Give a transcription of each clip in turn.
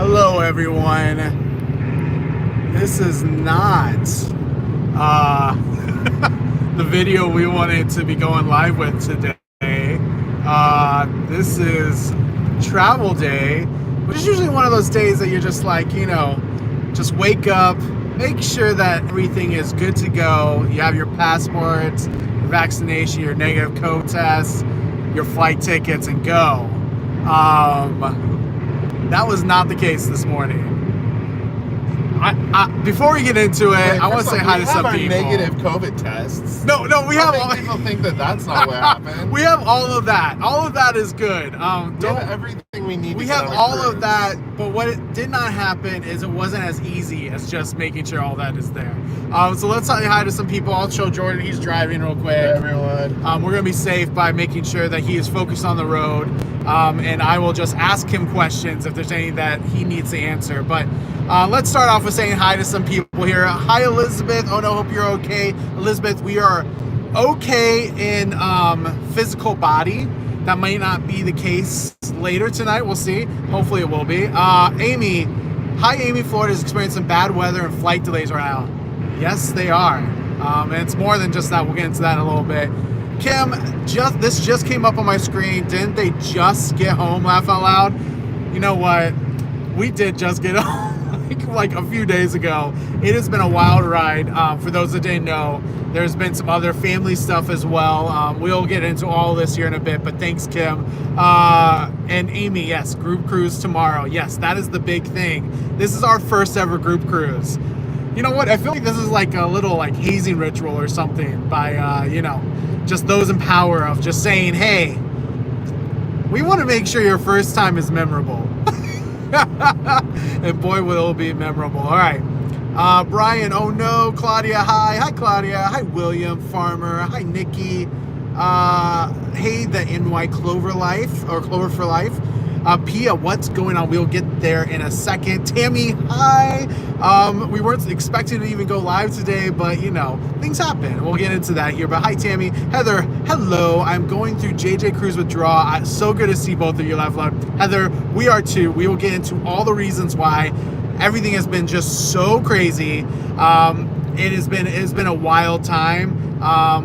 Hello, everyone. This is not the video we wanted to be going live with today. This is travel day, which is usually one of those days that you're just like, just wake up, make sure that everything is good to go. You have your passports, your vaccination, your negative COVID test, your flight tickets, and go. That was not the case this morning. Before we get into it, I want to say hi to some people. We have our negative COVID tests. No, we have all. People think that that's not what happened. We have all of that. All of that is good. We have everything we need. We have all of that, but what did not happen is it wasn't as easy as just making sure all that is there. So let's say hi to some people. I'll show Jordan. He's driving real quick. Hey, everyone. We're gonna be safe by making sure that he is focused on the road, and I will just ask him questions if there's any that he needs to answer. But let's start off with saying hi to some people here. Hi, Elizabeth. Oh no, hope you're okay. Elizabeth, we are okay in physical body. That might not be the case later tonight. We'll see. Hopefully it will be. Amy. Hi, Amy. Florida is experiencing bad weather and flight delays right now. Yes, they are. And it's more than just that. We'll get into that in a little bit. Kim, this just came up on my screen. Didn't they just get home? Laugh out loud. You know what? We did just get home. Like a few days ago. It has been a wild ride. For those that didn't know, there's been some other family stuff as well. We'll get into all this here in a bit, but thanks, Kim. And Amy, yes, group cruise tomorrow. Yes, that is the big thing. This is our first ever group cruise. You know what? I feel like this is like a little like hazing ritual or something by, just those in power of just saying, hey, we want to make sure your first time is memorable. And boy, will it be memorable. All right. Brian, oh no. Claudia, hi. Hi, Claudia. Hi, William, Farmer. Hi, Nikki. Hey, the NY Clover Life, or Clover for Life. Pia, what's going on? We'll get there in a second. Tammy, hi. We weren't expecting to even go live today, but things happen. We'll get into that here. But hi, Tammy. Heather, hello. I'm going through JJ Cruise withdrawal. So good to see both of you live. Heather, we are too. We will get into all the reasons why. Everything has been just so crazy. It has been a wild time.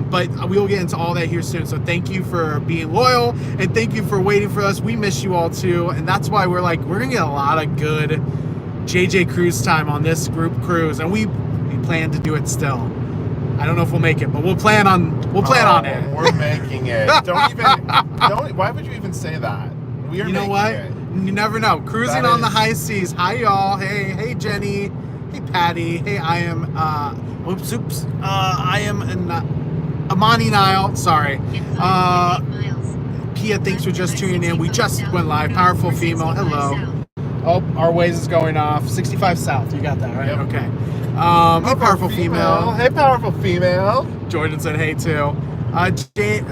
But we will get into all that here soon. So thank you for being loyal, and thank you for waiting for us. We miss you all too, and that's why we're gonna get a lot of good JJ Cruise time on this group cruise, and we plan to do it still. I don't know if we'll make it, but we'll plan on it. We're making it. Why would you even say that? We are. You know what? It. You never know. Cruising on the high seas. Hi y'all. Hey Jenny. Hey Patty. Hey I am Amani Nile. Sorry. Pia, thanks for just tuning in. We just went live. Powerful female. Hello. Oh, our Waze is going off. 65 south. You got that right? Yep. Okay. Hey, powerful female. Hey, powerful female. Jordan said hey too. Jane.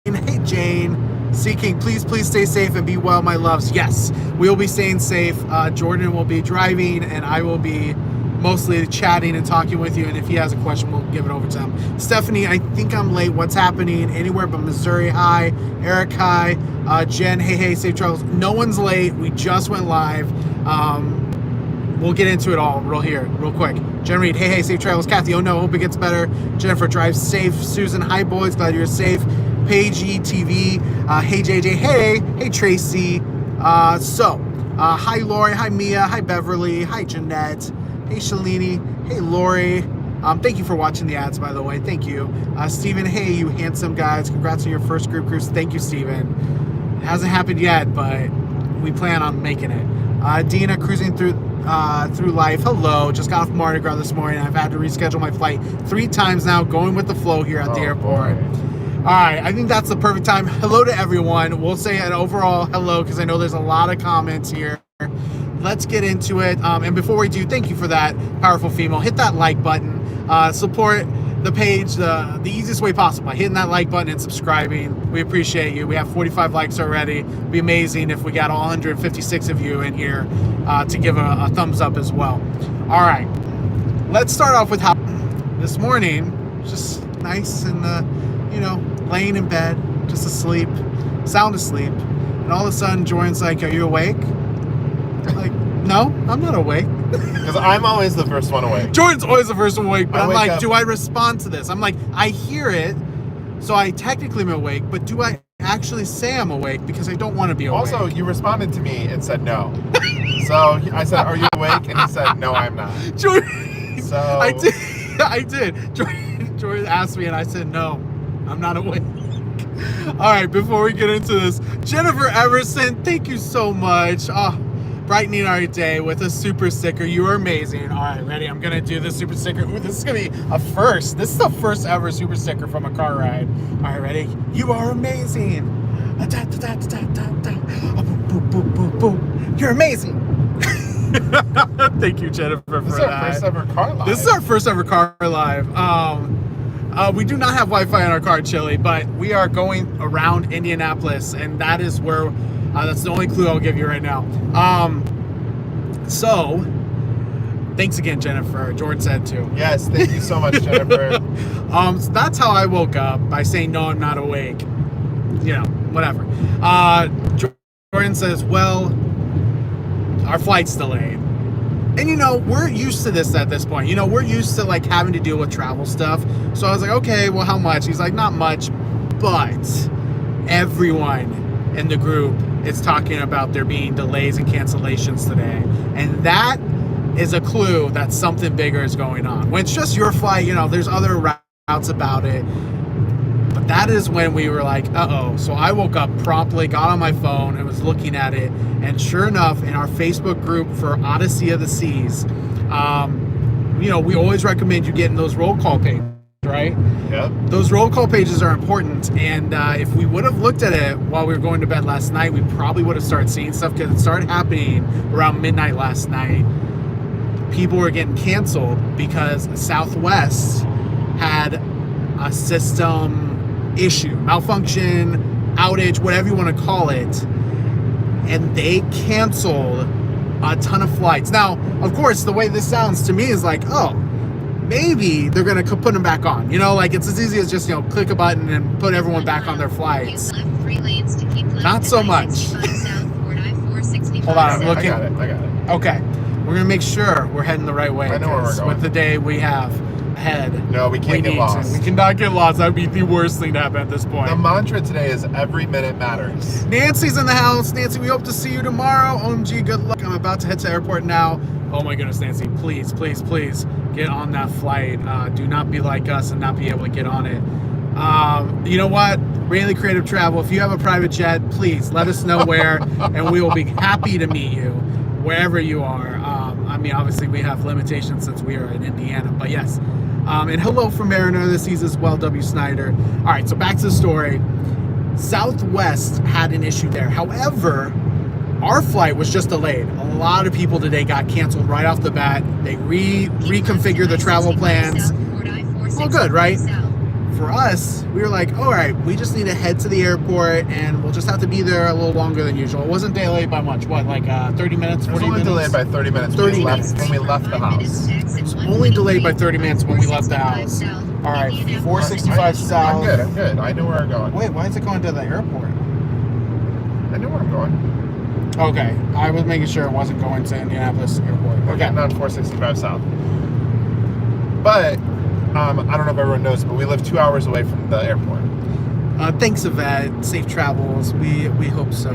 Hey Jane. Seeking, please stay safe and be well, my loves. Yes, we will be staying safe. Jordan will be driving, and I will be mostly chatting and talking with you. And if he has a question, we'll give it over to him. Stephanie, I think I'm late. What's happening? Anywhere but Missouri. Hi. Eric, hi. Jen, hey, safe travels. No one's late. We just went live. We'll get into it all real quick. Jen Reed, hey, safe travels. Kathy, oh no, hope it gets better. Jennifer, drive safe. Susan, hi boys, glad you're safe. Paige TV, hey JJ, hey Tracy. Hi Lori, hi Mia, hi Beverly, hi Jeanette, hey Shalini, hey Lori. Thank you for watching the ads, by the way. Thank you. Steven, hey you handsome guys. Congrats on your first group cruise. Thank you, Steven. It hasn't happened yet, but we plan on making it. Dina, cruising through life. Hello, just got off Mardi Gras this morning. I've had to reschedule my flight 3 times now, going with the flow here at the airport. Boy. All right, I think that's the perfect time. Hello to everyone. We'll say an overall hello because I know there's a lot of comments here. Let's get into it. And before we do, thank you for that, powerful female. Hit that like button. Support the page the easiest way possible by hitting that like button and subscribing. We appreciate you. We have 45 likes already. It'd be amazing if we got all 156 of you in here to give a thumbs up as well. All right, let's start off with how this morning, just nice and laying in bed, just asleep, sound asleep, and all of a sudden Jordan's like, are you awake? Like, no, I'm not awake. Because I'm always the first one awake. Jordan's always the first one awake, but I'm wake like, up- do I respond to this? I'm like, I hear it, so I technically am awake, but do I actually say I'm awake because I don't want to be awake? Also, you responded to me and said no. So I said, "Are you awake?" And he said, "No, I'm not." Jordan, So I did. I did. Jordan asked me, and I said, no, I'm not awake. All right, before we get into this, Jennifer Everson, thank you so much. Brightening our day with a super sticker. You are amazing. All right, ready? I'm gonna do this super sticker. Ooh, this is gonna be a first. This is the first ever super sticker from a car ride. All right, ready? You are amazing. You're amazing. Thank you, Jennifer, for this is that. our first ever car live. This is our first ever car live. We do not have Wi-Fi in our car, Chili, but we are going around Indianapolis, and that is where. That's the only clue I'll give you right now. So, thanks again, Jennifer. Jordan said too. Yes, thank you so much, Jennifer. So that's how I woke up, by saying no, I'm not awake. You know, whatever. Jordan says, well, our flight's delayed. And, you know, we're used to this at this point. You know, we're used to, like, having to deal with travel stuff. So I was like, okay, well, how much? He's like, not much, but everyone in the group is talking about there being delays and cancellations today. And that is a clue that something bigger is going on. When it's just your flight, you know, there's other routes about it. But that is when we were like, uh-oh. So I woke up promptly, got on my phone, and was looking at it. And sure enough, in our Facebook group for Odyssey of the Seas, you know, we always recommend you getting those roll call pages, right? Yep. Those roll call pages are important. And if we would have looked at it while we were going to bed last night, we probably would have started seeing stuff, because it started happening around midnight last night. People were getting canceled because Southwest had a system issue, malfunction, outage, whatever you want to call it, and they canceled a ton of flights. Now, of course, the way this sounds to me is like, oh, maybe they're gonna put them back on. You know, like it's as easy as just, you know, click a button and put everyone back on their flights. Not so much. Hold on, I'm looking. I got it. Okay, we're gonna make sure we're heading the right way. I know where we're 'cause going. with the day we have ahead. No, we can't get need lost. to. We cannot get lost. That would be the worst thing to happen at this point. The mantra today is every minute matters. Nancy's in the house. Nancy, we hope to see you tomorrow. OMG, good luck. I'm about to head to airport now. Oh my goodness, Nancy, please, please, please get on that flight. Do not be like us and not be able to get on it. You know what? Rayleigh Creative Travel, if you have a private jet, please let us know where, and we will be happy to meet you wherever you are. I mean, obviously we have limitations since we are in Indiana, but yes. And hello from Mariner this season as well, W. Snyder. All right, so back to the story. Southwest had an issue there. However, our flight was just delayed. A lot of people today got canceled right off the bat. They reconfigured the travel plans. All good, right? For us, we were like, all right, we just need to head to the airport, and we'll just have to be there a little longer than usual. It wasn't delayed by much. What, like 30 minutes, 40 It was only minutes? delayed by 30 minutes 30 when we left the house. It's only delayed by 30 minutes when we left the house. All right, 465 south. I'm good. I know where I'm going. Wait, why is it going to the airport? I know where I'm going. Okay, I was making sure it wasn't going to Indianapolis Airport. We're getting on 465 south. But I don't know if everyone knows, but we live 2 hours away from the airport. Thanks, Yvette. Safe travels. We hope so.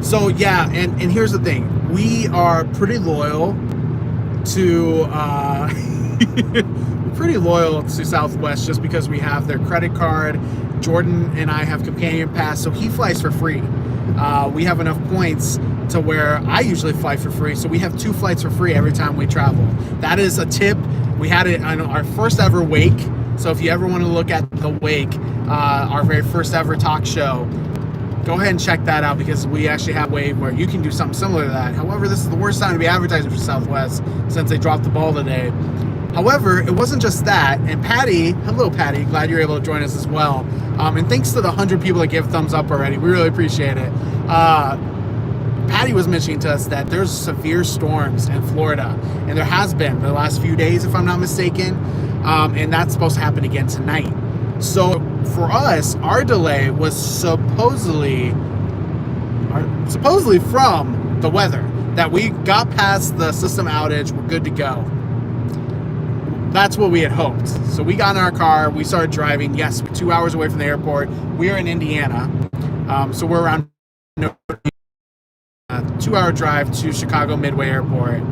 So yeah, and here's the thing: we are pretty loyal to Southwest just because we have their credit card. Jordan and I have companion pass, so he flies for free. We have enough points to where I usually fly for free, so we have 2 flights for free every time we travel. That is a tip. We had it on our first ever wake, so if you ever want to look at the wake, our very first ever talk show, go ahead and check that out, because we actually have a way where you can do something similar to that. However, this is the worst time to be advertising for Southwest since they dropped the ball today. However, it wasn't just that. And Patty, hello Patty, glad you're able to join us as well. And thanks to the 100 people that give thumbs up already. We really appreciate it. Patty was mentioning to us that there's severe storms in Florida, and there has been the last few days, if I'm not mistaken. And that's supposed to happen again tonight. So for us, our delay was supposedly supposedly from the weather, that we got past the system outage, we're good to go. That's what we had hoped. So we got in our car, we started driving. Yes, we're 2 hours away from the airport. We are in Indiana, so we're around a 2-hour drive to Chicago Midway Airport.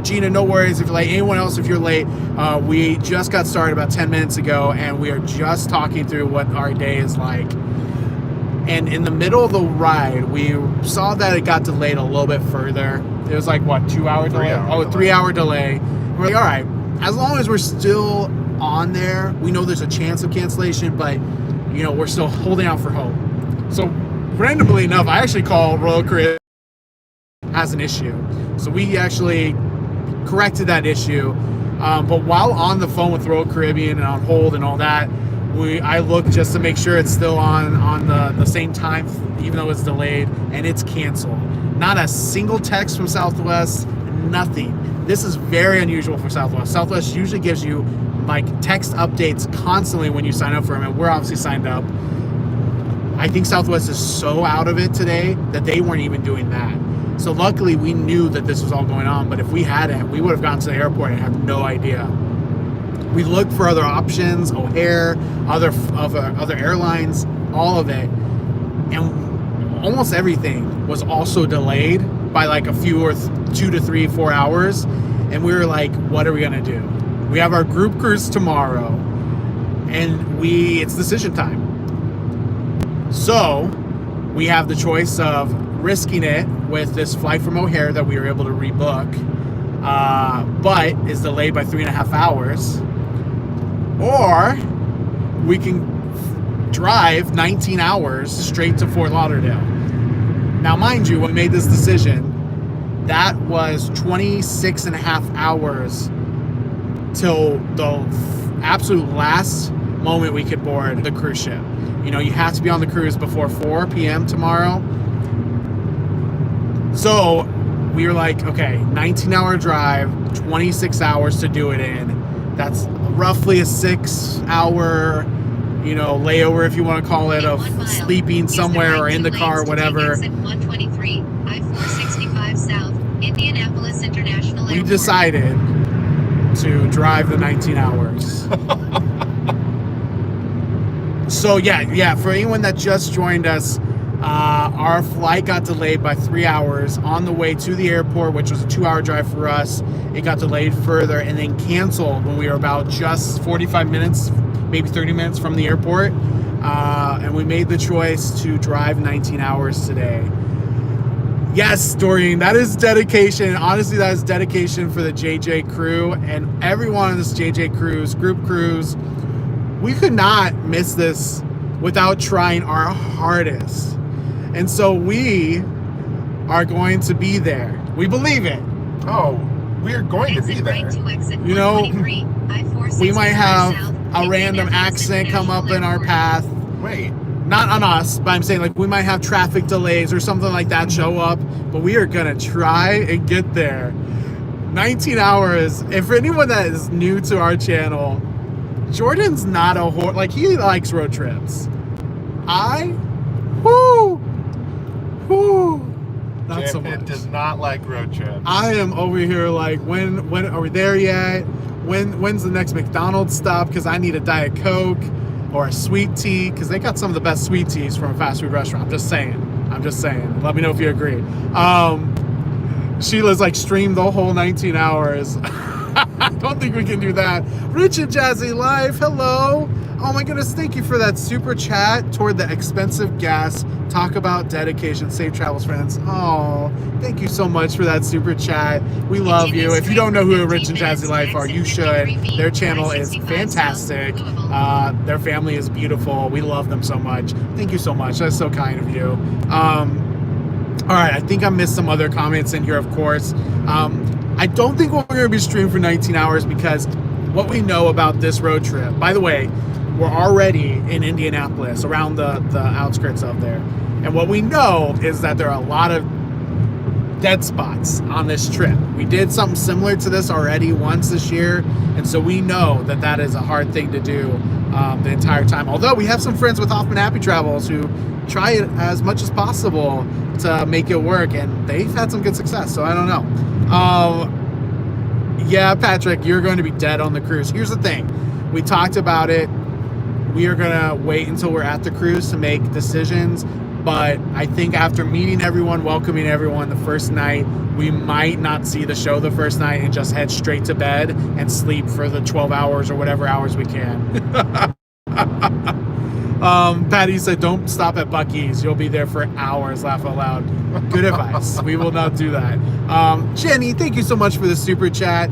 Gina, no worries if you're late. Anyone else, if you're late, we just got started about 10 minutes ago, and we are just talking through what our day is like. And in the middle of the ride, we saw that it got delayed a little bit further. It was like, what, 2 hour delay? Oh, 3 hour delay. We're like, all right, as long as we're still on there, we know there's a chance of cancellation, but, you know, we're still holding out for hope. So randomly enough, I actually called Royal Caribbean has an issue. So we actually corrected that issue. But while on the phone with Royal Caribbean and on hold and all that, I looked just to make sure it's still on the same time, even though it's delayed, and it's canceled. Not a single text from Southwest, nothing. This is very unusual for Southwest. Southwest usually gives you like text updates constantly when you sign up for them, and we're obviously signed up. I think Southwest is so out of it today that they weren't even doing that. So luckily we knew that this was all going on, but if we hadn't, we would have gotten to the airport and had no idea. We looked for other options, O'Hare, other airlines, all of it. And almost everything was also delayed by like a few or 2 to 3, 4 hours. And we were like, what are we gonna do? We have our group cruise tomorrow, and it's decision time. So we have the choice of risking it with this flight from O'Hare that we were able to rebook, but is delayed by 3.5 hours, or we can drive 19 hours straight to Fort Lauderdale. Now, mind you, when we made this decision, that was 26.5 hours till the absolute last moment we could board the cruise ship. You know, you have to be on the cruise before 4 p.m. tomorrow. So we were like, okay, 19-hour drive, 26 hours to do it in. That's roughly a 6-hour, you know, layover, if you want to call it, of sleeping somewhere or in the car or whatever. 123, I-465 South, Indianapolis International Airport. We decided to drive the 19 hours. So yeah, for anyone that just joined us, our flight got delayed by 3 hours on the way to the airport, which was a 2-hour drive for us. It got delayed further and then canceled when we were about just 45 minutes, maybe 30 minutes from the airport. And we made the choice to drive 19 hours today. Yes, Doreen, that is dedication. Honestly, that is dedication for the JJ crew and everyone on this JJ cruise, group cruise. We could not miss this without trying our hardest. And so we are going to be there. We believe it. Oh, we are going to be there. You know, we might have a random accident come up in our path. Wait. Not on us, but I'm saying like we might have traffic delays or something like that show up, but we are gonna try and get there. 19 hours. And for anyone that is new to our channel, Jordan's not a like, he likes road trips. Not so much. Does not like road trips. I am over here like, when are we there yet? When's the next McDonald's stop? Because I need a Diet Coke or a sweet tea, because they got some of the best sweet teas from a fast food restaurant. I'm just saying. Let me know if you agree. Sheila's like, stream the whole 19 hours. I don't think we can do that. Rich and Jazzy Life, hello. Oh my goodness, thank you for that super chat toward the expensive gas. Talk about dedication. Safe travels, friends. Oh, thank you so much for that super chat. We love you. If you don't know who Rich and Jazzy Life are, you should. Their channel is fantastic. Their family is beautiful. We love them so much. Thank you so much. That's so kind of you. All right, I think I missed some other comments in here, of course. I don't think we're going to be streaming for 19 hours because what we know about this road trip, by the way, we're already in Indianapolis, around the outskirts of there. And what we know is that there are a lot of dead spots on this trip. We did something similar to this already once this year, and so we know that that is a hard thing to do the entire time. Although we have some friends with Hoffman Happy Travels who try it as much as possible to make it work, and they've had some good success, so I don't know. Yeah, Patrick, you're going to be dead on the cruise. Here's the thing. We talked about it. We are going to wait until we're at the cruise to make decisions. But I think after meeting everyone, welcoming everyone the first night, we might not see the show the first night and just head straight to bed and sleep for the 12 hours or whatever hours we can. Patty said, don't stop at Buc-ee's. You'll be there for hours. Laugh out loud. Good advice. We will not do that. Jenny, thank you so much for the super chat.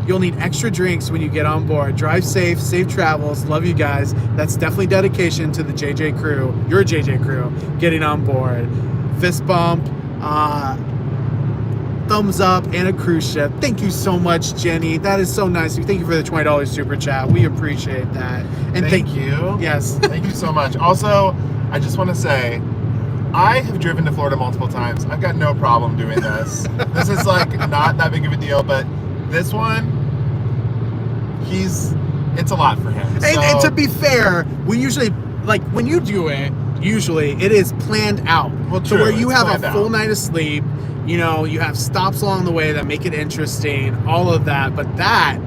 You'll need extra drinks when you get on board. Drive safe, safe travels. Love you guys. That's definitely dedication to the JJ crew, your JJ crew, getting on board. Fist bump, thumbs up, and a cruise ship. Thank you so much, Jenny. That is so nice. Thank you for the $20 super chat. We appreciate that. And thank you. Yes. Thank you so much. Also, I just want to say, I have driven to Florida multiple times. I've got no problem doing this. This is like not that big of a deal, but this one, it's a lot for him. And to be fair, we usually, like when you do it, usually it is planned out. Well, to true, where you have a full out. night of sleep, you know, you have stops along the way that make it interesting, all of that. But that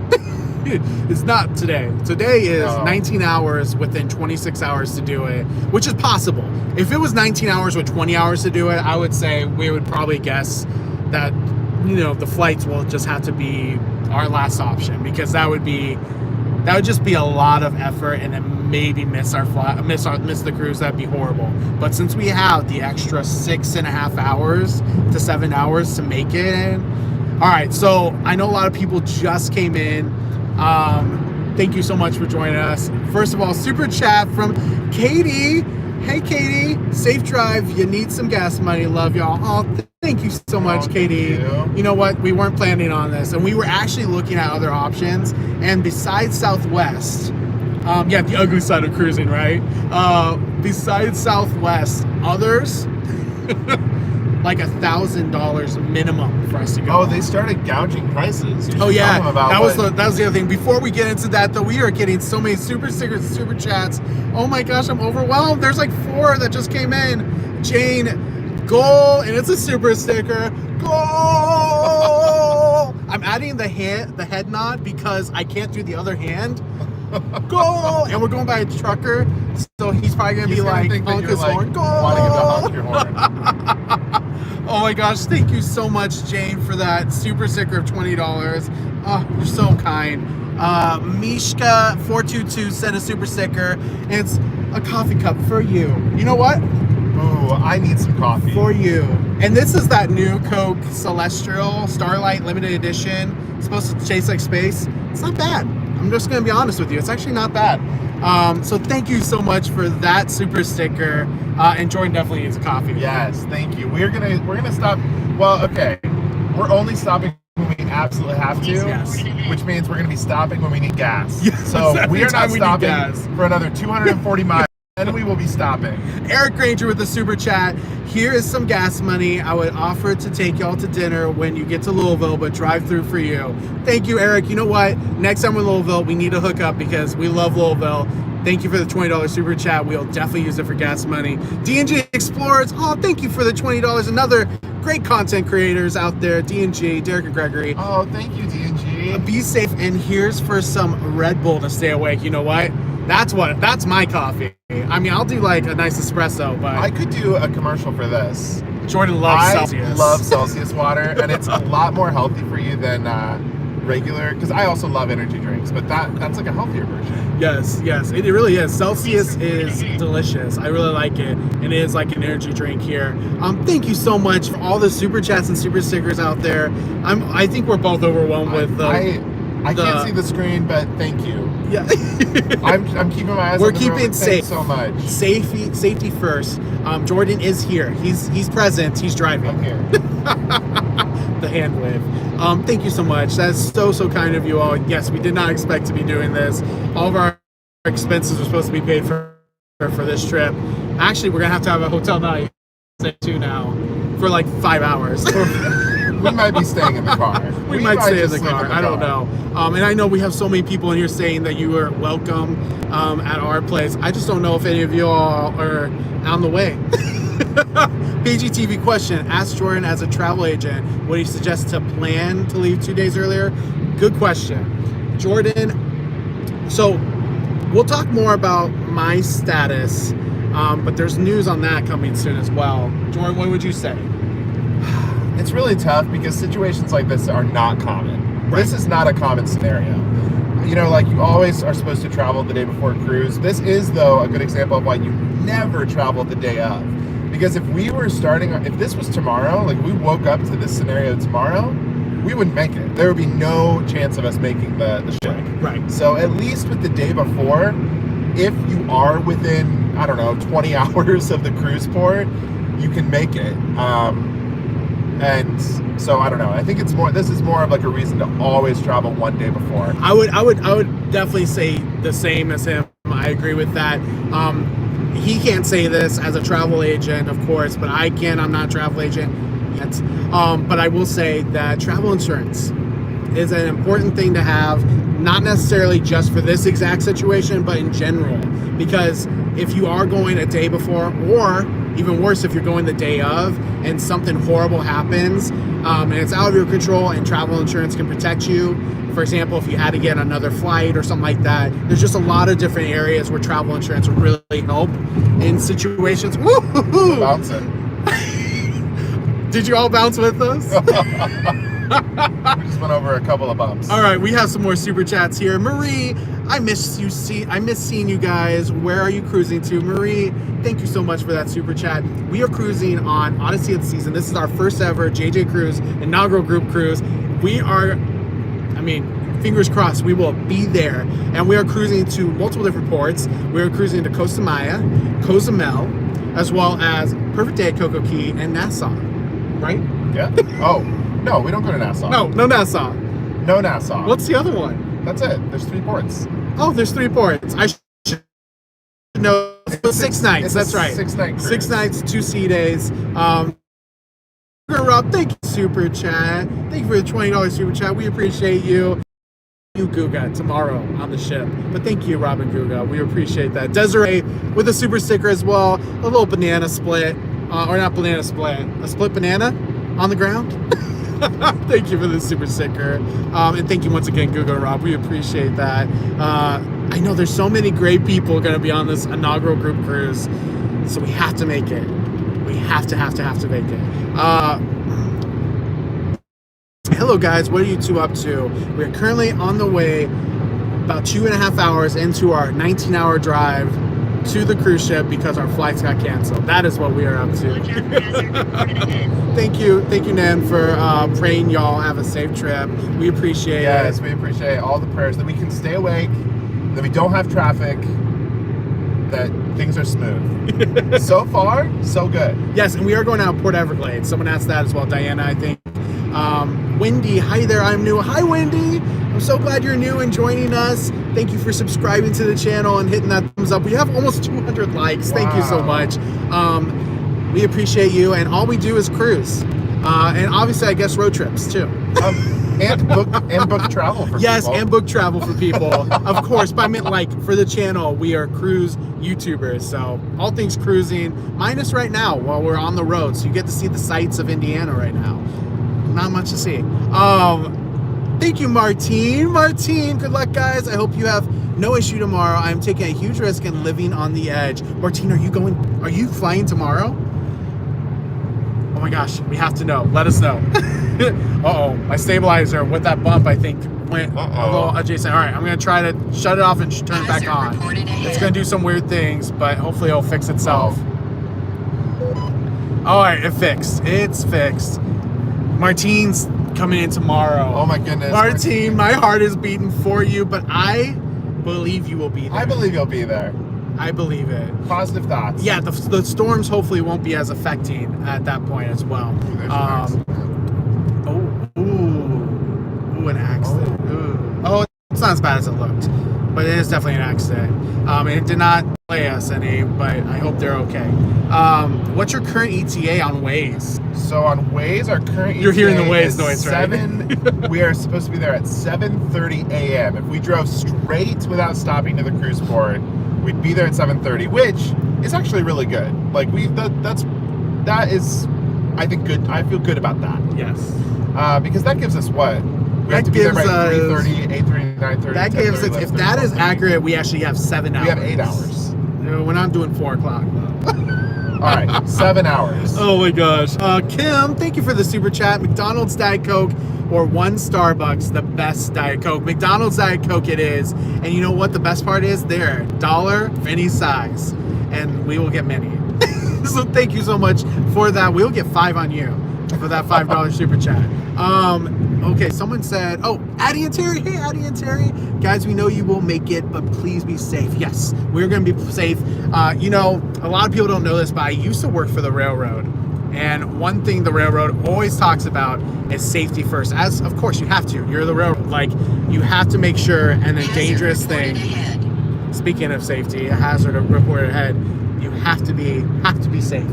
is not today. Today is 19 hours within 26 hours to do it, which is possible. If it was 19 hours with 20 hours to do it, I would say we would probably guess that, you know, the flights will just have to be our last option, because that would just be a lot of effort, and then maybe miss the cruise. That'd be horrible. But since we have the extra 6.5 hours to 7 hours to make it in, all right. So I know a lot of people just came in. Thank you so much for joining us. First of all, super chat from Katie. Hey Katie, safe drive. You need some gas money. Love y'all. Oh, thank you so much, Katie. You know what? We weren't planning on this, and we were actually looking at other options. And besides Southwest, the ugly side of cruising, right? Besides Southwest, others, like $1,000 minimum for us to go. Oh, they started gouging prices. Oh yeah, that was the other thing. Before we get into that, though, we are getting so many super stickers, super chats. Oh my gosh, I'm overwhelmed. There's like 4 that just came in. Jane, goal, and it's a super sticker. Goal. I'm adding the head nod because I can't do the other hand. Goal, and we're going by a trucker, so he's probably gonna be like honk his horn. Goal. Wanting him to honk your horn. Oh my gosh, thank you so much, Jane, for that super sticker of $20. Oh, you're so kind. Mishka422 sent a super sticker. It's a coffee cup for you. You know what? Ooh, I need some coffee. For you. And this is that new Coke Celestial Starlight Limited Edition. It's supposed to taste like space. It's not bad. I'm just going to be honest with you. It's actually not bad. So thank you so much for that super sticker. And Jordan definitely needs a coffee. Yes, thank you. We're gonna stop. Well, okay. We're only stopping when we absolutely have to, Yes. which means we're gonna be stopping when we need gas. Yes, so every we are time not we need stopping gas. for another 240 miles. Then we will be stopping. Eric Granger with the super chat. Here is some gas money. I would offer to take y'all to dinner when you get to Louisville, but drive through for you. Thank you, Eric. You know what? Next time we're in Louisville, we need to hook up because we love Louisville. Thank you for the $20 super chat. We'll definitely use it for gas money. D&G Explorers. Oh, thank you for the $20. Another great content creators out there. D&G, Derek and Gregory. Oh, thank you, D&G. Be safe. And here's for some Red Bull to stay awake. You know what? That's my coffee. I mean, I'll do like a nice espresso, but I could do a commercial for this. Jordan loves Celsius. I love Celsius water, and it's a lot more healthy for you than regular. Because I also love energy drinks, but that's like a healthier version. Yes, it really is. Celsius is delicious. I really like it, and it is like an energy drink here. Thank you so much for all the super chats and super stickers out there. I think we're both overwhelmed with I can't see the screen, but thank you. Yeah. I'm keeping my eyes We're on the keeping road. it safe. Thanks so much. Safety first. Jordan is here. He's present. He's driving. I'm here. The hand wave. Thank you so much. That's so kind of you all. Yes, we did not expect to be doing this. All of our expenses are supposed to be paid for this trip. Actually, we're gonna have to have a hotel night too now for like 5 hours. We might be staying in the car. We might stay in the just sleep car. I don't know. And I know we have so many people in here saying that you are welcome at our place. I just don't know if any of you all are on the way. PGTV question. Ask Jordan as a travel agent, would he suggest to plan to leave 2 days earlier? Good question. Jordan, so we'll talk more about my status, but there's news on that coming soon as well. Jordan, what would you say? It's really tough because situations like this are not common. Right. This is not a common scenario. You know, like you always are supposed to travel the day before a cruise. This is, though, a good example of why you never travel the day of. Because if this was tomorrow, like we woke up to this scenario tomorrow, we wouldn't make it. There would be no chance of us making the ship. Right. So at least with the day before, if you are within, I don't know, 20 hours of the cruise port, you can make it. And so I don't know. I think this is more of like a reason to always travel one day before. I would definitely say the same as him. I agree with that. He can't say this as a travel agent, of course, but I can. I'm not a travel agent yet. But I will say that travel insurance is an important thing to have, not necessarily just for this exact situation, but in general. Because if you are going a day before, or even worse, if you're going the day of and something horrible happens and it's out of your control and travel insurance can protect you, for example, if you had to get another flight or something like that, there's just a lot of different areas where travel insurance would really help in situations. Woo-hoo-hoo! Bouncing. Did you all bounce with us? We just went over a couple of bumps. All right, we have some more super chats here. Marie, I miss seeing you guys. Where are you cruising to? Marie, thank you so much for that super chat. We are cruising on Odyssey of the Season. This is our first ever JJ Cruise, Inaugural Group Cruise. We are, fingers crossed, we will be there. And we are cruising to multiple different ports. We are cruising to Costa Maya, Cozumel, as well as Perfect Day at Coco Key and Nassau, right? Yeah. Oh, no, we don't go to Nassau. No Nassau. No Nassau. What's the other one? That's it. There's 3 ports. Oh, there's 3 ports. I should know. 6 nights. That's right. 6-night cruise. 6 nights, 2 sea days. Rob, thank you, super chat. Thank you for the $20 super chat. We appreciate you. You Guga tomorrow on the ship, but thank you, Robin Guga. We appreciate that. Desiree with a super sticker as well. A little banana split, or not banana split, a split banana on the ground. Thank you for the super sticker, and thank you once again, Guga and Rob. We appreciate that. I know there's so many great people going to be on this inaugural group cruise, so we have to make it. We have to make it. Hello guys, what are you two up to? We're currently on the way about 2.5 hours into our 19-hour drive to the cruise ship because our flights got canceled. That is what we are up to. Thank you, Nan, for praying y'all have a safe trip. We appreciate it. Yes, we appreciate all the prayers that we can stay awake, that we don't have traffic, that things are smooth. So far, so good. Yes, and we are going out Port Everglades. Someone asked that as well, Diana, I think. Wendy, hi there, I'm new. Hi, Wendy. I'm so glad you're new and joining us. Thank you for subscribing to the channel and hitting that thumbs up. We have almost 200 likes. Wow. Thank you so much. We appreciate you, and all we do is cruise. And obviously, I guess road trips, too. And book travel for people. Yes, and book travel for people, of course. But I meant, like, for the channel, we are cruise YouTubers. So all things cruising, minus right now while we're on the road. So you get to see the sights of Indiana right now. Not much to see. Thank you, Martine. Martine, good luck, guys. I hope you have no issue tomorrow. I'm taking a huge risk and living on the edge. Martine, are you flying tomorrow? Oh my gosh, we have to know. Let us know. Uh-oh, my stabilizer with that bump, I think, went a little adjacent. All right, I'm going to try to shut it off and turn it back on. It's going to do some weird things, but hopefully it'll fix itself. All right, it fixed. It's fixed. Martine's coming in tomorrow. Oh my goodness. Martine, my heart is beating for you, but I believe you will be there. I believe you'll be there. I believe it. Positive thoughts. Yeah, the storms hopefully won't be as affecting at that point as well. Ooh, an accident. Oh, it's not as bad as it looked. but it is definitely an accident. It did not play us any, but I hope they're okay. What's your current ETA on Waze? So on Waze, our current You're hearing the ETA Waze is noise, right? we are supposed to be there at 7:30 a.m. If we drove straight without stopping to the cruise port, we'd be there at 7:30, which is actually really good. Like that is, I think, good. I feel good about that. Yes. Because that gives us what? We have to be there by 3:30, 8:30, 9:30. That gives us, if that is accurate, we actually have 7 hours. We have 8 hours. We're not doing 4 o'clock though. All right, 7 hours. Oh my gosh. Kim, thank you for the super chat. McDonald's Diet Coke or one Starbucks, the best Diet Coke. McDonald's Diet Coke it is. And you know what the best part is? They're $1 for any size. And we will get many. So thank you so much for that. We'll get 5 on you for that $5 super chat. Okay, someone said, oh, Addie and Terry. Hey, Addie and Terry. Guys, we know you will make it, but please be safe. Yes, we're going to be safe. You know, a lot of people don't know this, but I used to work for the railroad. And one thing the railroad always talks about is safety first. As, of course, you have to. You're the railroad. Like, you have to make sure, and the dangerous thing, speaking of safety, a hazard reported ahead, you have to be safe.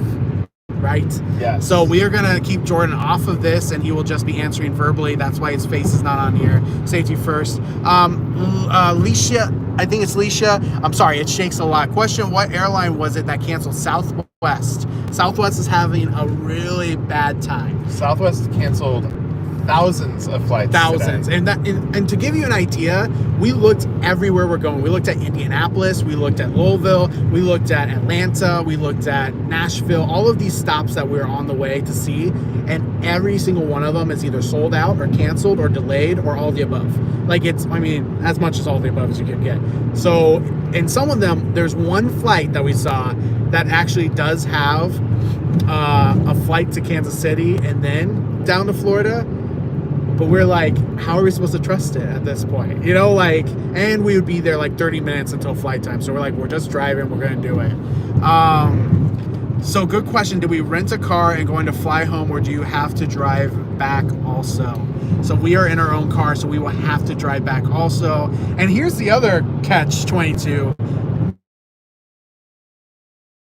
Right? Yes. So we are gonna keep Jordan off of this, and he will just be answering verbally. That's why his face is not on here. Safety first. Leisha, I think it's Leisha. I'm sorry, it shakes a lot. Question: what airline was it that canceled? Southwest. Southwest is having a really bad time. Southwest canceled thousands of flights. Thousands. Today. And to give you an idea, we looked everywhere we're going. We looked at Indianapolis, we looked at Louisville, we looked at Atlanta, we looked at Nashville, all of these stops that we're on the way to see, and every single one of them is either sold out or canceled or delayed or all the above. Like, it's, I mean, as much as all the above as you can get. So in some of them, there's one flight that we saw that actually does have a flight to Kansas City and then down to Florida. But we're like, how are we supposed to trust it at this point? You know, like, and we would be there like 30 minutes until flight time. So we're like, we're just driving, we're going to do it. So good question. Do we rent a car and going to fly home, or do you have to drive back also? So we are in our own car, so we will have to drive back also. And here's the other catch-22.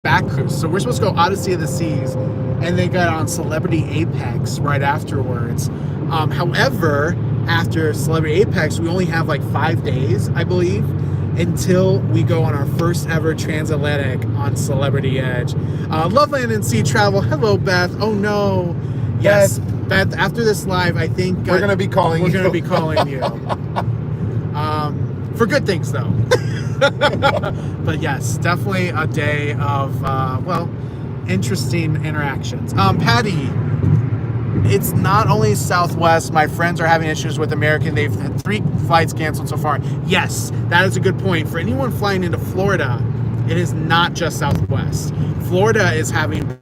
Back cruise. So we're supposed to go Odyssey of the Seas, and they got on Celebrity Apex right afterwards. However, after Celebrity Apex, we only have like 5 days, I believe, until we go on our first ever transatlantic on Celebrity Edge. Loveland and Sea Travel. Hello, Beth. Oh no. Yes, Beth. After this live, I think we're gonna be calling you. We're gonna be calling you. For good things, though. But yes, definitely a day of well, interesting interactions. Patty. It's not only Southwest. My friends are having issues with American. They've had 3 flights canceled so far. Yes, that is a good point. For anyone flying into Florida, it is not just Southwest. Florida is having...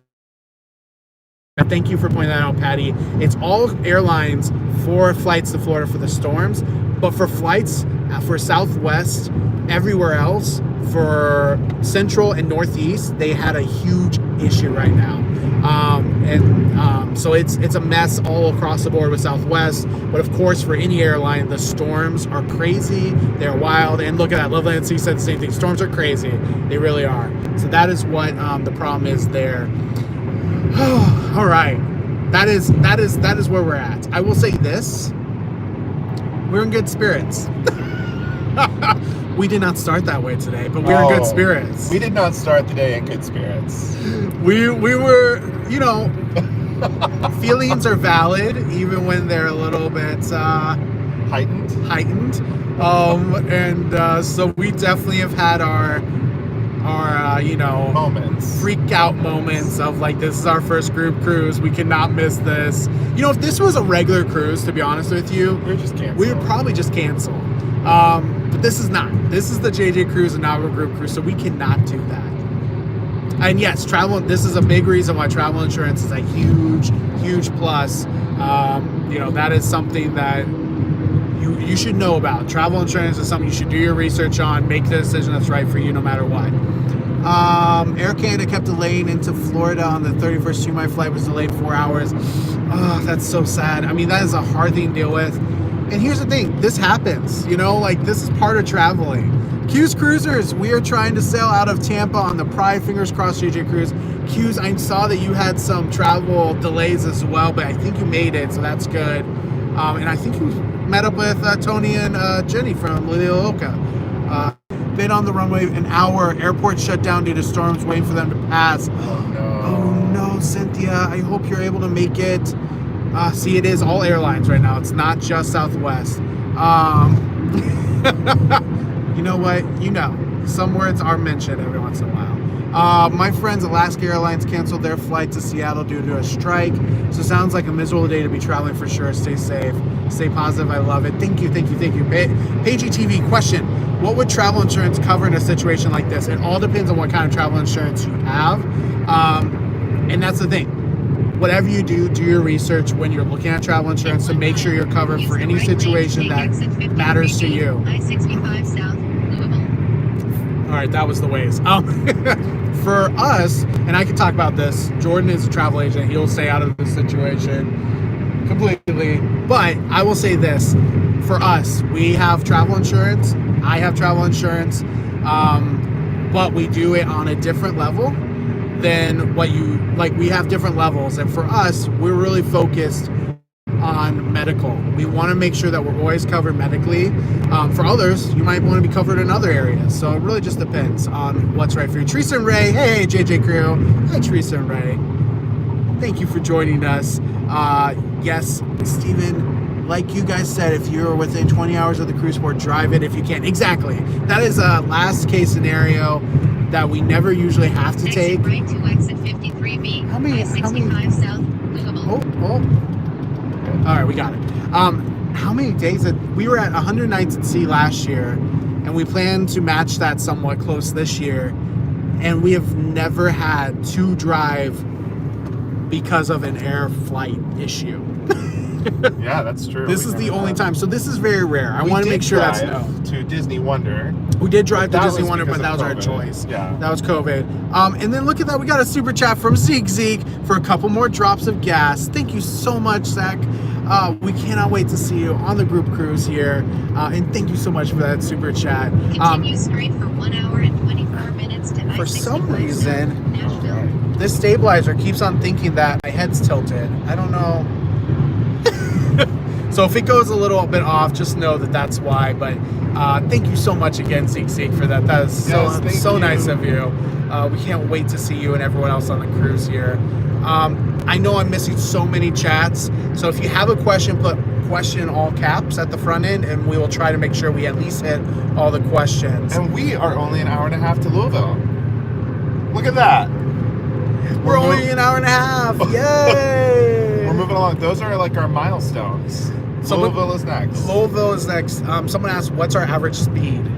Thank you for pointing that out, Patty. It's all airlines for flights to Florida for the storms, but for flights for Southwest, everywhere else, for Central and Northeast, they had a huge issue right now. So it's a mess all across the board with Southwest. But of course, for any airline, the storms are crazy. They're wild. And look at that. Loveland Sea said the same thing. Storms are crazy. They really are. So that is what the problem is there. All right. That is where we're at. I will say this. We're in good spirits. We did not start that way today, but we're in good spirits. We did not start the day in good spirits. We were, you know, feelings are valid even when they're a little bit heightened. So we definitely have had our you know, moments, freak out moments of like, this is our first group cruise, we cannot miss this. You know, if this was a regular cruise, to be honest with you, we would probably just cancel. But this is not. This is the JJ Cruise Inaugural Group Cruise, so we cannot do that. And yes, travel. This is a big reason why travel insurance is a huge plus. You know, that is something that you should know about. Travel insurance is something you should do your research on. Make the decision that's right for you, no matter what. Air Canada kept delaying into Florida on the 31st too. My flight was delayed 4 hours. Oh, that's so sad. I mean, that is a hard thing to deal with. And here's the thing, this happens, you know, like this is part of traveling. Q's Cruisers, we are trying to sail out of Tampa on the Pride, fingers crossed, JJ Cruise. Q's, I saw that you had some travel delays as well, but I think you made it, so that's good. And I think you met up with Tony and Jenny from Lilia Loca. Been on the runway an hour, airport shut down due to storms, waiting for them to pass. Oh no, Cynthia, I hope you're able to make it. See, it is all airlines right now. It's not just Southwest. You know what? You know, some words are mentioned every once in a while. My friends, Alaska Airlines canceled their flight to Seattle due to a strike. So it sounds like a miserable day to be traveling for sure. Stay safe, stay positive. I love it. Thank you. Pagey TV question: what would travel insurance cover in a situation like this? It all depends on what kind of travel insurance you have, and that's the thing. Whatever you do, do your research when you're looking at travel insurance to make sure you're covered for any situation that matters to you. I-65 South, Louisville. All right, that was the ways. For us, and I can talk about this, Jordan is a travel agent. He'll stay out of this situation completely. But I will say this, for us, we have travel insurance. I have travel insurance, but we do it on a different level than what you, like, we have different levels. And for us, we're really focused on medical. We want to make sure that we're always covered medically. For others, you might want to be covered in other areas. So it really just depends on what's right for you. Teresa and Ray, hey, JJ Crew. Hi, Teresa and Ray. Thank you for joining us. Yes, Steven, like you guys said, if you're within 20 hours of the cruise port, drive it if you can. Exactly. That is a last case scenario that we never usually have to take. Exit right to exit 53B. How many- I-65 South, Louisville. All right, we got it. How many days we were at 100 nights at sea last year, and we plan to match that somewhat close this year, and we have never had to drive because of an air flight issue. Yeah, that's true. This is the only time, so this is very rare. I want to make sure that's known. To Disney Wonder. We did drive to That Disney was Wonder, but because that was of our COVID. choice. Yeah. That was COVID. And then look at that. We got a super chat from Zeke for a couple more drops of gas. Thank you so much, Zach. We cannot wait to see you on the group cruise here. And thank you so much for that super chat. Continue straight for 1 hour and 24 minutes to I-65 For some South, reason, Nashville. this stabilizer keeps on thinking that my head's tilted. I don't know. So if it goes a little bit off, just know that that's why. But thank you so much again, Zeke, for that. That is so nice of you. We can't wait to see you and everyone else on the cruise here. I know I'm missing so many chats. So if you have a question, put question in all caps at the front end, and we will try to make sure we at least hit all the questions. And we are only an hour and a half to Louisville. Look at that. We're only an hour and a half. Yay! We're moving along. Those are like our milestones. Louisville is next. Louisville is next. Someone asked, what's our average speed?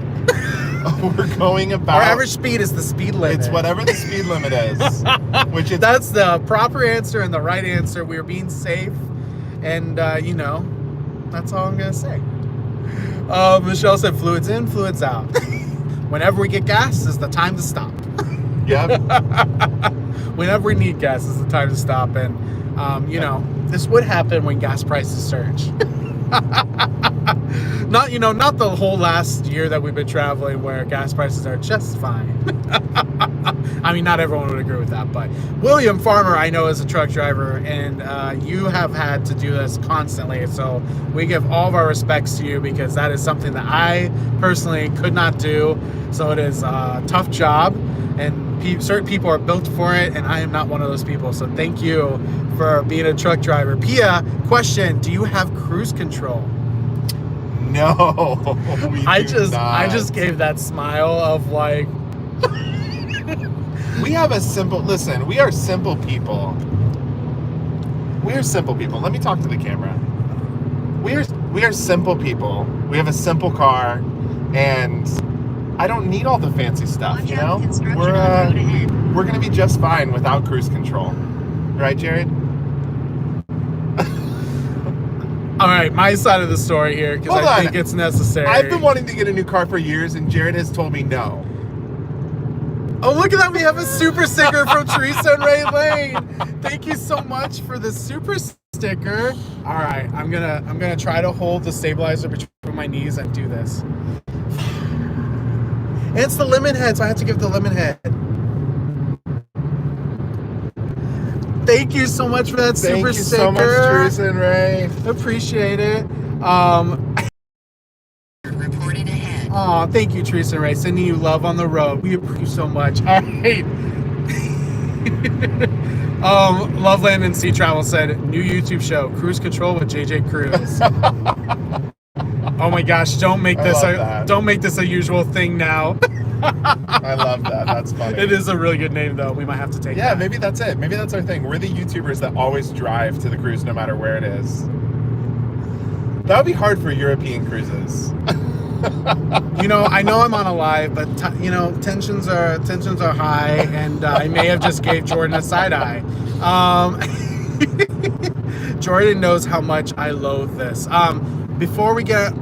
We're going about... Our average speed is the speed limit. It's whatever the speed limit is. Which is... That's the proper answer and the right answer. We're being safe. And, you know, that's all I'm going to say. Michelle said, fluids in, fluids out. Whenever we get gas is the time to stop. Yep. Whenever we need gas is the time to stop. And, you know, this would happen when gas prices surge. Not the whole last year that we've been traveling where gas prices are just fine. I mean, not everyone would agree with that, but William Farmer, I know, is a truck driver, and you have had to do this constantly. So we give all of our respects to you, because that is something that I personally could not do. So it is a tough job, and certain people are built for it, and I am not one of those people. So thank you for being a truck driver. Pia, question: do you have cruise control? No, I just gave that smile of like. We have a simple, listen, we are simple people. We are simple people. Let me talk to the camera. We are simple people. We have a simple car, and I don't need all the fancy stuff, Watch you out, know? construction on road ahead. We're going to be just fine without cruise control. Right, Jared? All right, my side of the story here, because I think it's necessary. I've been wanting to get a new car for years, and Jared has told me no. Oh, look at that. We have a super sticker from Teresa and Ray Lane. Thank you so much for the super sticker. All right, I'm gonna try to hold the stabilizer between my knees and do this. And it's the lemon head, so I have to give the lemon head. Thank you so much for that super sticker. Thank you so much, Teresa and Ray. Appreciate it. Reported ahead. Oh, thank you, Teresa and Ray. Sending you love on the road. We appreciate you so much. All right. Loveland and Sea Travel said, new YouTube show, Cruise Control with JJ Cruise. Oh my gosh, don't make this a usual thing now. I love that. That's funny. It is a really good name though. We might have to take that. Maybe that's it. Maybe that's our thing. We're the YouTubers that always drive to the cruise no matter where it is. That would be hard for European cruises. You know, I know I'm on a live, but tensions are high, and I may have just gave Jordan a side eye. Jordan knows how much I loathe this. Before we get,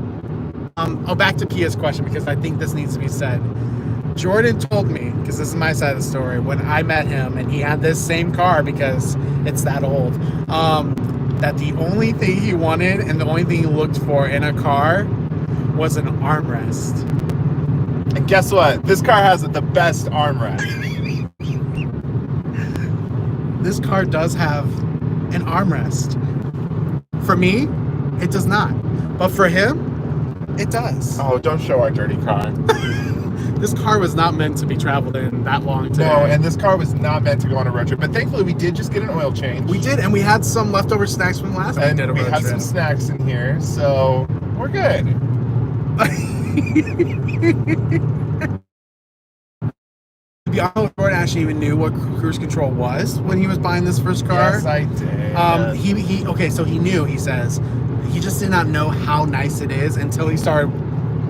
back to Pia's question, because I think this needs to be said. Jordan told me, because this is my side of the story, when I met him and he had this same car because it's that old, that the only thing he wanted and the only thing he looked for in a car was an armrest. And guess what? This car has the best armrest. This car does have an armrest. For me, it does not. But for him, it does. Oh, don't show our dirty car. This car was not meant to be traveled in that long today. No, and this car was not meant to go on a road trip. But thankfully, we did just get an oil change. We did, and we had some leftover snacks from last time we did a road trip. We have some snacks in here, so we're good. To be honest, Jordan actually even knew what cruise control was when he was buying this first car. Yes, I did. So he knew, he says. He just did not know how nice it is until he started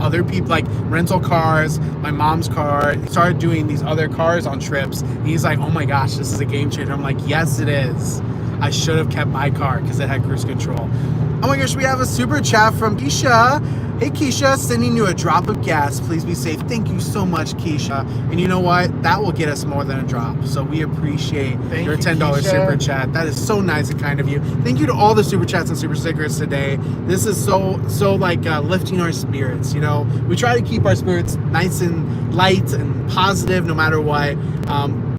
other people, like rental cars, my mom's car. He started doing these other cars on trips. And he's like, oh my gosh, this is a game changer. I'm like, yes, it is. I should have kept my car because it had cruise control. Oh my gosh, we have a super chat from Keisha. Hey Keisha, sending you a drop of gas. Please be safe. Thank you so much, Keisha. And you know what? That will get us more than a drop. So we appreciate your $10 Keisha. super chat. That is so nice and kind of you. Thank you to all the super chats and super stickers today. This is so like lifting our spirits. You know, we try to keep our spirits nice and light and positive no matter what.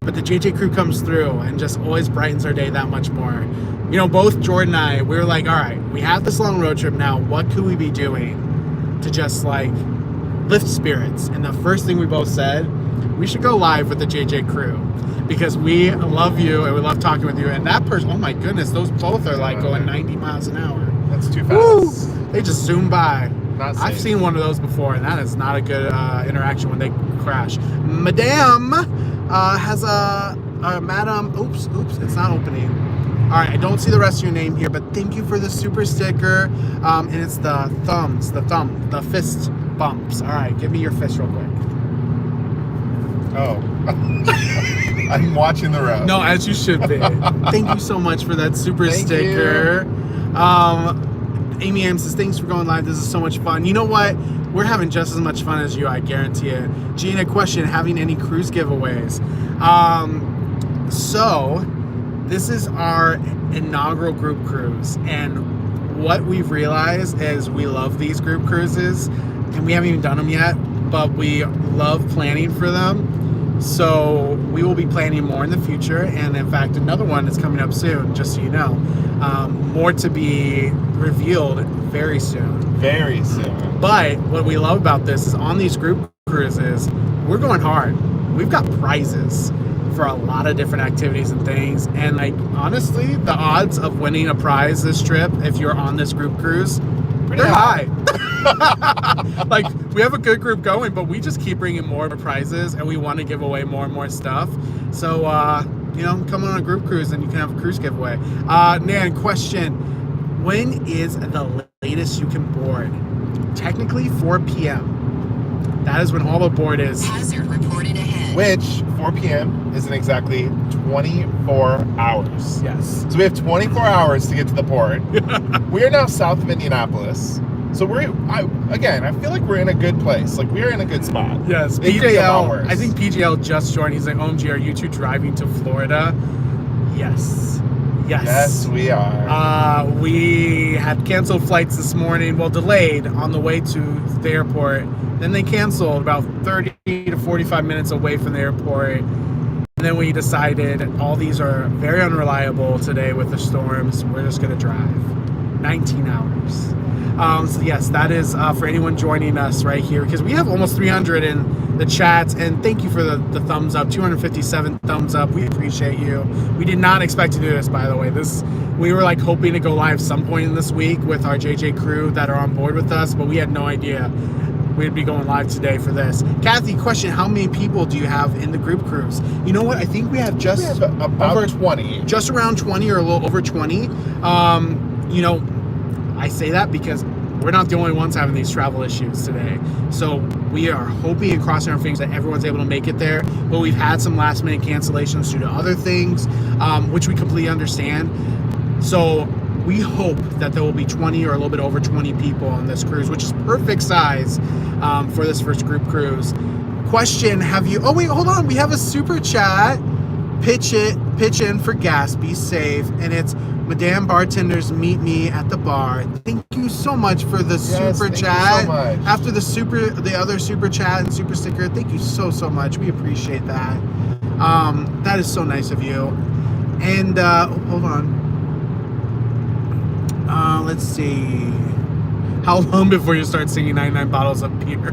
But the JJ crew comes through and just always brightens our day that much more. You know, both Jordan and I, we were like, all right, we have this long road trip now. What could we be doing to just like lift spirits? And the first thing we both said, we should go live with the JJ crew because we love you and we love talking with you. And that person, oh my goodness, those both are like going 90 miles an hour. That's too fast. Woo! They just zoom by. Not safe. I've seen one of those before, and that is not a good interaction when they crash. Madame has a Madam. Oops, it's not opening. All right, I don't see the rest of your name here, but thank you for the super sticker. And it's the thumbs, the fist bumps. All right, give me your fist real quick. Oh. I'm watching the road. No, as you should be. Thank you so much for that super sticker. Amy M says, thanks for going live. This is so much fun. You know what? We're having just as much fun as you, I guarantee it. Gina, question, having any cruise giveaways? So this is our inaugural group cruise. And what we've realized is we love these group cruises. And we haven't even done them yet, but we love planning for them. So we will be planning more in the future. And in fact, another one is coming up soon, just so you know. More to be revealed very soon. Very soon. But what we love about this is on these group cruises, we're going hard. We've got prizes for a lot of different activities and things. And like, honestly, the odds of winning a prize this trip, if you're on this group cruise, they're high. Like, we have a good group going, but we just keep bringing more prizes and we want to give away more and more stuff. So, you know, come on a group cruise and you can have a cruise giveaway. Nan, question, when is the latest you can board? Technically 4 p.m. That is when all the board is. Hazard reported ahead. Which 4 p.m. is in exactly 24 hours. Yes. So we have 24 hours to get to the port. We are now south of Indianapolis. So I feel like we're in a good place. Like we're in a good spot. Yes, It could be a lot PJL. worse. I think PJL just joined. He's like, OMG, are you two driving to Florida? Yes. Yes, we are. We had canceled flights this morning. Well, delayed on the way to the airport. Then they canceled about 30 to 45 minutes away from the airport. And then we decided all these are very unreliable today with the storms. We're just going to drive 19 hours. So yes, that is for anyone joining us right here, because we have almost 300 in the chats, and thank you for the thumbs up. 257 thumbs up. We appreciate you. We did not expect to do this, by the way. We were like hoping to go live some point in this week with our JJ crew that are on board with us, but we had no idea we'd be going live today for this. Kathy, question: how many people do you have in the group cruise? You know what? I think we have just about over 20. Just around 20 or a little over 20. I say that because we're not the only ones having these travel issues today. So we are hoping and crossing our fingers that everyone's able to make it there. But we've had some last minute cancellations due to other things, which we completely understand. So we hope that there will be 20 or a little bit over 20 people on this cruise, which is perfect size for this first group cruise. Question, oh wait, hold on. We have a super chat. Pitch in for gas, be safe. And it's Madame Bartenders, meet me at the bar. Thank you so much for the super chat. You so much. After the other super chat and super sticker, thank you so much. We appreciate that. That is so nice of you. And hold on. Let's see. How long before you start singing 99 bottles of beer?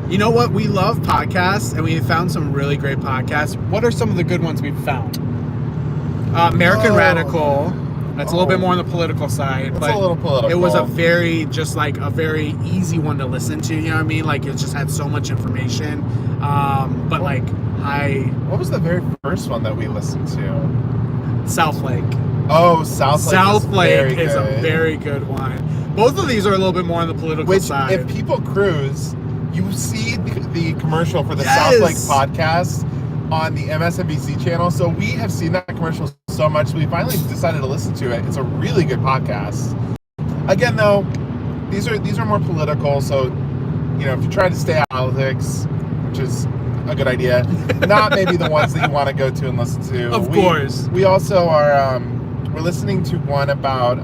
You know what? We love podcasts, and we found some really great podcasts. What are some of the good ones we've found? American Radical. That's a little bit more on the political side. It's but a little political. It was a very easy one to listen to. You know what I mean? Like, it just had so much information. But like, What was the very first one that we listened to? South Lake. Oh, South Lake is a very good one. Both of these are a little bit more on the political side. If people cruise, you see the commercial for the Yes. South Lake podcast on the MSNBC channel. So we have seen that commercial so much, we finally decided to listen to it. It's a really good podcast. Again, though, these are more political. So, if you try to stay out of politics, which is a good idea, not maybe the ones that you want to go to and listen to. Of course. We also are we're listening to one about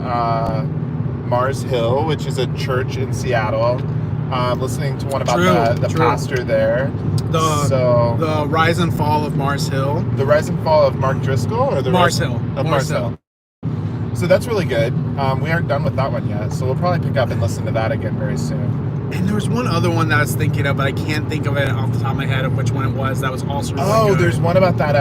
Mars Hill, which is a church in Seattle. Listening to one about the pastor there. The rise and fall of Mars Hill. The rise and fall of Mark Driscoll, or the Mars Hill. Mars Hill. So that's really good. We aren't done with that one yet, so we'll probably pick up and listen to that again very soon. And there was one other one that I was thinking of, but I can't think of it off the top of my head of which one it was. That was also really good. There's one about that.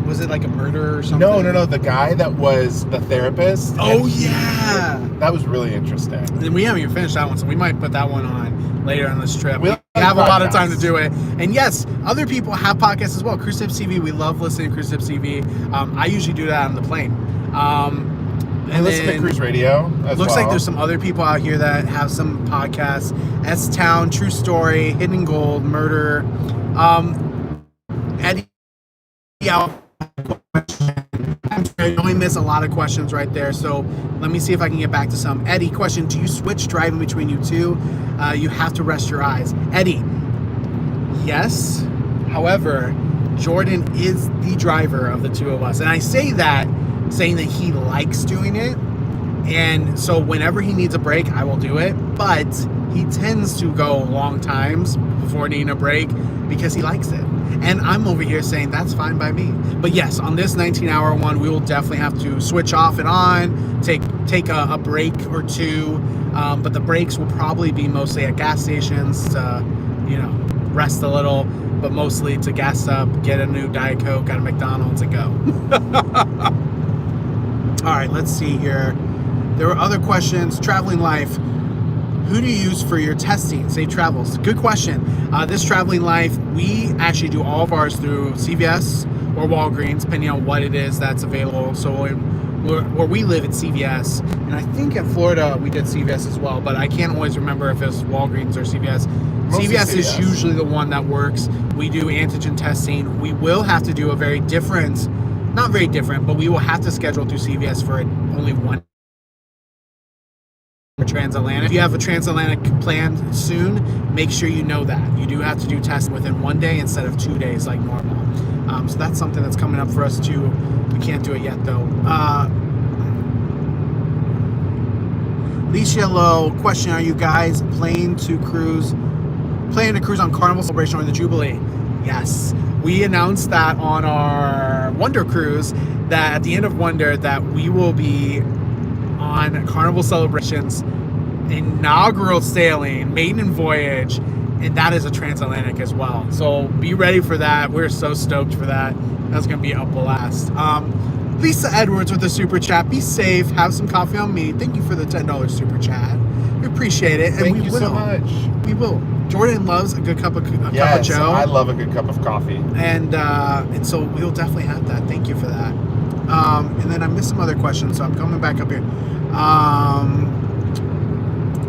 Was it like a murder or something? No. The guy that was the therapist. Oh yeah. That was really interesting. And we haven't even finished that one, so we might put that one on later on this trip. We like have a lot of time podcasts. to do it. And yes, other people have podcasts as well. Cruise Tips TV, we love listening to Cruise Tips TV. I usually do that on the plane. And listen to Cruise Radio as looks well. like there's some other people out here that have some podcasts. S-Town, True Story, Hidden Gold, Murder. Eddie, I know we miss a lot of questions right there, so let me see if I can get back to some. Eddie, question: do you switch driving between you two? You have to rest your eyes. Eddie, yes. However, Jordan is the driver of the two of us, and I say that saying that he likes doing it, and so whenever he needs a break, I will do it, but he tends to go long times before needing a break because he likes it. And I'm over here saying that's fine by me. But yes, on this 19-hour one, we will definitely have to switch off and on, take a break or two. But the breaks will probably be mostly at gas stations to, rest a little, but mostly to gas up, get a new Diet Coke at a McDonald's and go. All right, let's see here. There were other questions. Traveling Life. Who do you use for your testing? Safe travels. Good question. This Traveling Life, we actually do all of ours through CVS or Walgreens, depending on what it is that's available. So where we live, it's CVS. And I think in Florida, we did CVS as well, but I can't always remember if it's Walgreens or CVS. CVS is usually the one that works. We do antigen testing. We will have to do a not very different, but we will have to schedule through CVS for only one transatlantic. If you have a transatlantic planned soon, make sure you know that. You do have to do testing within 1 day instead of 2 days like normal. So that's something that's coming up for us too. We can't do it yet though. Alicia Lowe, question, are you guys planning to cruise on Carnival Celebration or the Jubilee? Yes. We announced that on our Wonder Cruise, that at the end of Wonder, that we will be on Carnival Celebration's inaugural sailing, maiden voyage, and that is a transatlantic as well. So be ready for that. We're so stoked for that. That's going to be a blast. Lisa Edwards with the super chat. Be safe. Have some coffee on me. Thank you for the $10 super chat. We appreciate it. And Thank we you will. so much. We will. Jordan loves a good cup of Yes, Joe. I love a good cup of coffee. And so we'll definitely have that. Thank you for that. And then I missed some other questions, so I'm coming back up here.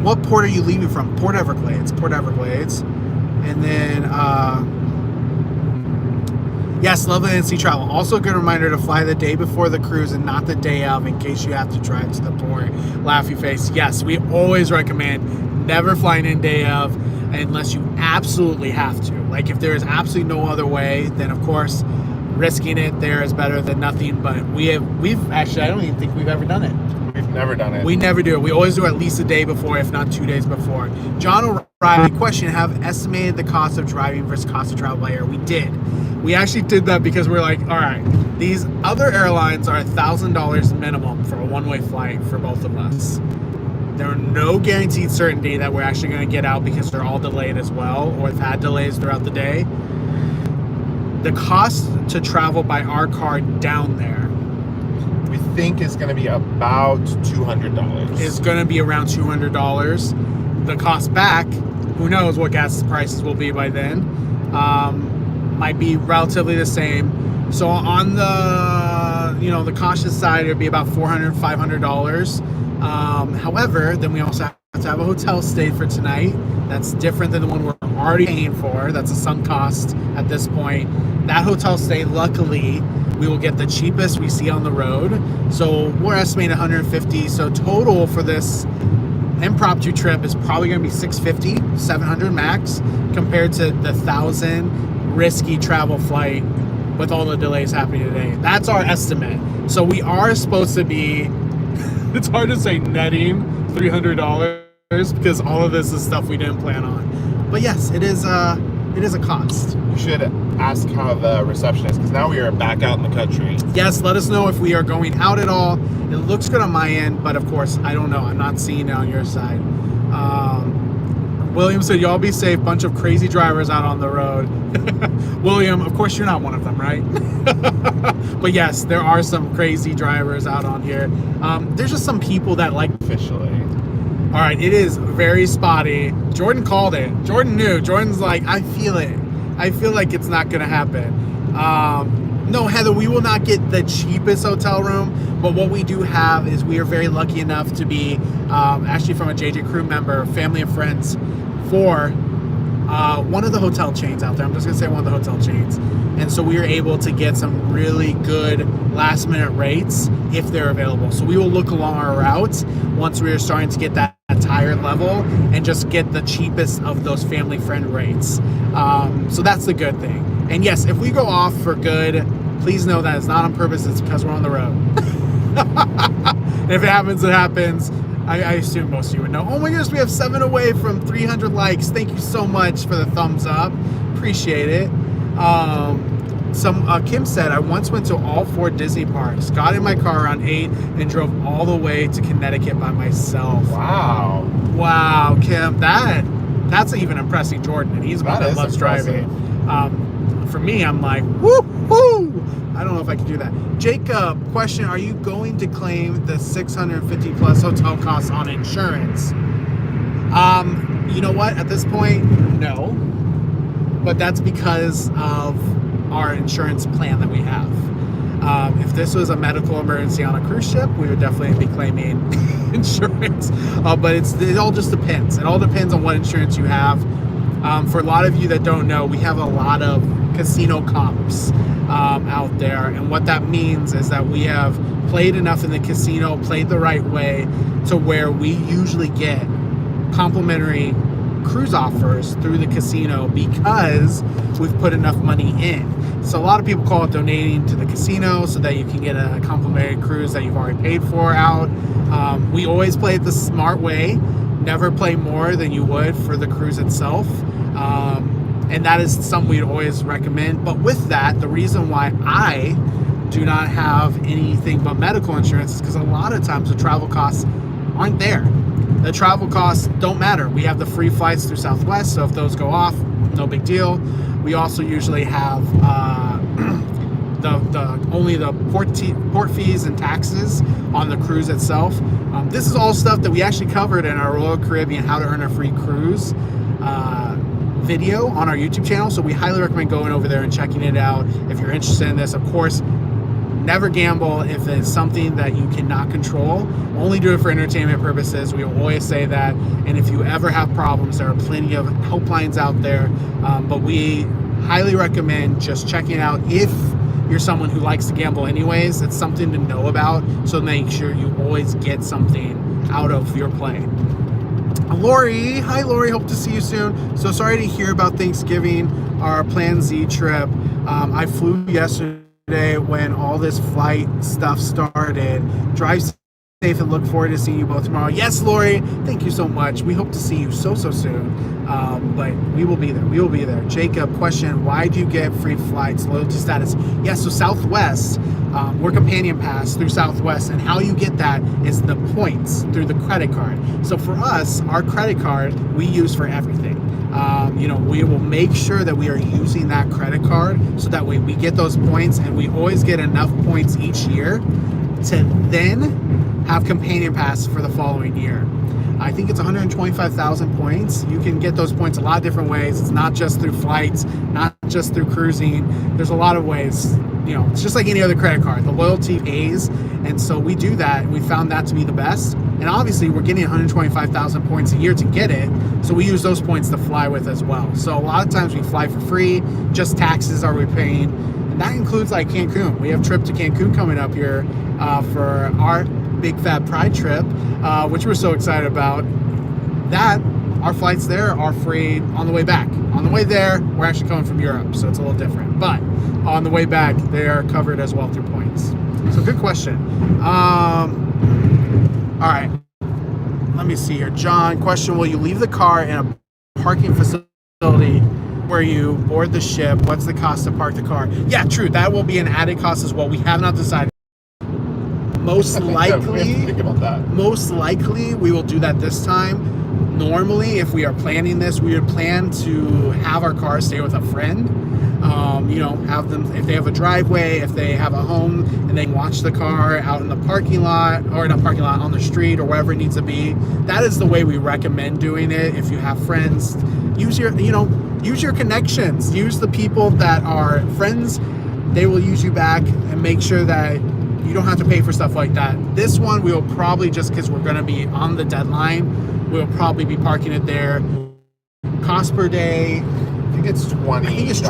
What port are you leaving from? Port Everglades. And then, yes, Lovely NC Travel. Also a good reminder to fly the day before the cruise and not the day of in case you have to drive to the port. Laughy face. Yes, we always recommend never flying in day of unless you absolutely have to. Like if there is absolutely no other way, then of course risking it there is better than nothing. But we've actually, I don't even think we've ever done it. We've never done it. We never do it. We always do at least a day before, if not 2 days before. John O'Reilly, question, have estimated the cost of driving versus cost of travel by air? We did. We actually did that because we're like, all right, these other airlines are $1,000 minimum for a one-way flight for both of us. There are no guaranteed certainty that we're actually going to get out because they're all delayed as well, or have had delays throughout the day. The cost to travel by our car down there We think is going to be about $200. is going to be around $200. The cost back, who knows what gas prices will be by then, might be relatively the same. So on the cautious side, it would be about $400, $500. However, then we also have to have a hotel stay for tonight. That's different than the one we're already paying for. That's a sunk cost at this point. That hotel stay, luckily, we will get the cheapest we see on the road. So we're estimating $150. So total for this impromptu trip is probably going to be $650, $700 max, compared to the $1,000 risky travel flight with all the delays happening today. That's our estimate. So we are supposed to be, it's hard to say netting $300 because all of this is stuff we didn't plan on. But yes, it is a cost. You should ask how the reception is because now we are back out in the country. Yes, let us know if we are going out at all. It looks good on my end, but of course, I don't know. I'm not seeing it on your side. William said, y'all be safe. Bunch of crazy drivers out on the road. William, of course, you're not one of them, right? But yes, there are some crazy drivers out on here. There's just some people that like... Officially. All right, it is very spotty. Jordan called it. Jordan knew. Jordan's like, I feel it. I feel like it's not going to happen. No, Heather, we will not get the cheapest hotel room, but what we do have is we are very lucky enough to be actually from a JJ Crew member, family and friends, for one of the hotel chains out there. I'm just going to say one of the hotel chains. And so we are able to get some really good last minute rates if they're available. So we will look along our routes once we are starting to get that higher level and just get the cheapest of those family friend rates. So that's the good thing. And yes, if we go off for good, please know that it's not on purpose. It's because we're on the road. If it happens, it happens. I assume most of you would know. Oh my goodness, we have 7 away from 300 likes. Thank you so much for the thumbs up. Appreciate it. Kim said, I once went to all 4 Disney parks, got in my car around 8, and drove all the way to Connecticut by myself. Wow. Wow, Kim, that's even impressing Jordan, and he's one that loves driving. For me, I'm like, woo-hoo! I don't know if I can do that. Jacob, question, are you going to claim the 650 plus hotel costs on insurance? You know what? At this point, no. But that's because of our insurance plan that we have. If this was a medical emergency on a cruise ship, we would definitely be claiming insurance. But it all just depends. It all depends on what insurance you have. For a lot of you that don't know, we have a lot of casino comps out there. And what that means is that we have played enough in the casino, played the right way, to where we usually get complimentary cruise offers through the casino because we've put enough money in. So a lot of people call it donating to the casino so that you can get a complimentary cruise that you've already paid for out. We always play it the smart way. Never play more than you would for the cruise itself. And that is something we'd always recommend. But with that, the reason why I do not have anything but medical insurance is because a lot of times the travel costs aren't there. The travel costs don't matter. We have the free flights through Southwest, so if those go off, no big deal. We also usually have only the port fees and taxes on the cruise itself. This is all stuff that we actually covered in our Royal Caribbean How to Earn a Free Cruise video on our YouTube channel, so we highly recommend going over there and checking it out if you're interested in this. Of course, never gamble if it's something that you cannot control. Only do it for entertainment purposes. We will always say that. And if you ever have problems, there are plenty of helplines out there. But we highly recommend just checking out if you're someone who likes to gamble anyways. It's something to know about, so make sure you always get something out of your play. Lori, hi Lori, hope to see you soon. So sorry to hear about Thanksgiving, our Plan Z trip. I flew yesterday when all this flight stuff started. Drive safe and look forward to seeing you both tomorrow. Yes, Lori, thank you so much. We hope to see you so soon. But we will be there. We will be there. Jacob, question, why do you get free flights, loyalty status? Yes, so Southwest, we're companion pass through Southwest, and how you get that is the points through the credit card. So for us, our credit card we use for everything. We will make sure that we are using that credit card so that way we get those points, and we always get enough points each year to then have companion pass for the following year. I think it's 125,000 points. You can get those points a lot of different ways. It's not just through flights, not just through cruising. There's a lot of ways. It's just like any other credit card. The loyalty pays, and so we do that. We found that to be the best. And obviously, we're getting 125,000 points a year to get it, so we use those points to fly with as well. So a lot of times we fly for free. Just taxes are we paying, and that includes like Cancun. We have a trip to Cancun coming up here for our Big Fat Pride trip, which we're so excited about. That our flights there are free on the way back. On the way there, we're actually coming from Europe, so it's a little different. But on the way back, they are covered as well through points. So good question. All right, let me see here. John, question, will you leave the car in a parking facility where you board the ship? What's the cost to park the car? Yeah, true. That will be an added cost as well. We have not decided. Most likely, we will do that this time. Normally, if we are planning this, we would plan to have our car stay with a friend. Have them, if they have a driveway, if they have a home, and they can watch the car out in the parking lot, or not parking lot, on the street, or wherever it needs to be. That is the way we recommend doing it. If you have friends, use your connections. Use the people that are friends. They will use you back, and make sure that you don't have to pay for stuff like that. This one, we will probably, just because we're going to be on the deadline, we'll probably be parking it there. Cost per day, I think it's $20. I think it's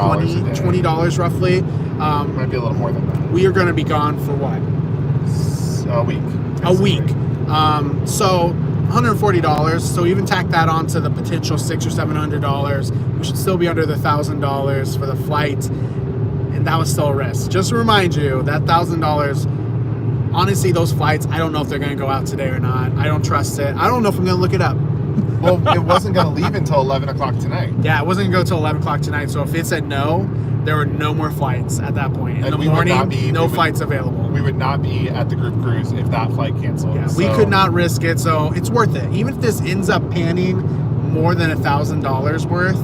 $20 roughly. Might be a little more than that. We are going to be gone for what? A week. A week. So $140. So even tack that on to the potential $600 or $700. We should still be under the $1,000 for the flight. And that was still a risk. Just to remind you, that $1,000, honestly, those flights, I don't know if they're going to go out today or not. I don't trust it. I don't know if I'm going to look it up. Well, it wasn't going to leave until 11 o'clock tonight. Yeah, it wasn't going to go until 11 o'clock tonight. So if it said no, there were no more flights at that point. In the morning, no flights available. We would not be at the group cruise if that flight canceled. Yeah, we could not risk it. So it's worth it. Even if this ends up panning more than $1,000 worth,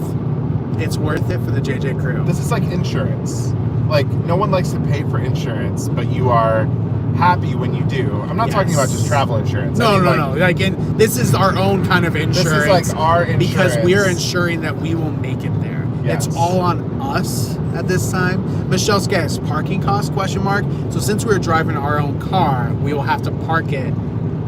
it's worth it for the JJ crew. This is like insurance. Like, no one likes to pay for insurance, but you are happy when you do. I'm not talking about just travel insurance. No. Again, this is our own kind of insurance. This is like our insurance. Because we're ensuring that we will make it there. Yes. It's all on us at this time. Michelle's guess, parking cost, question mark. So since we're driving our own car, we will have to park it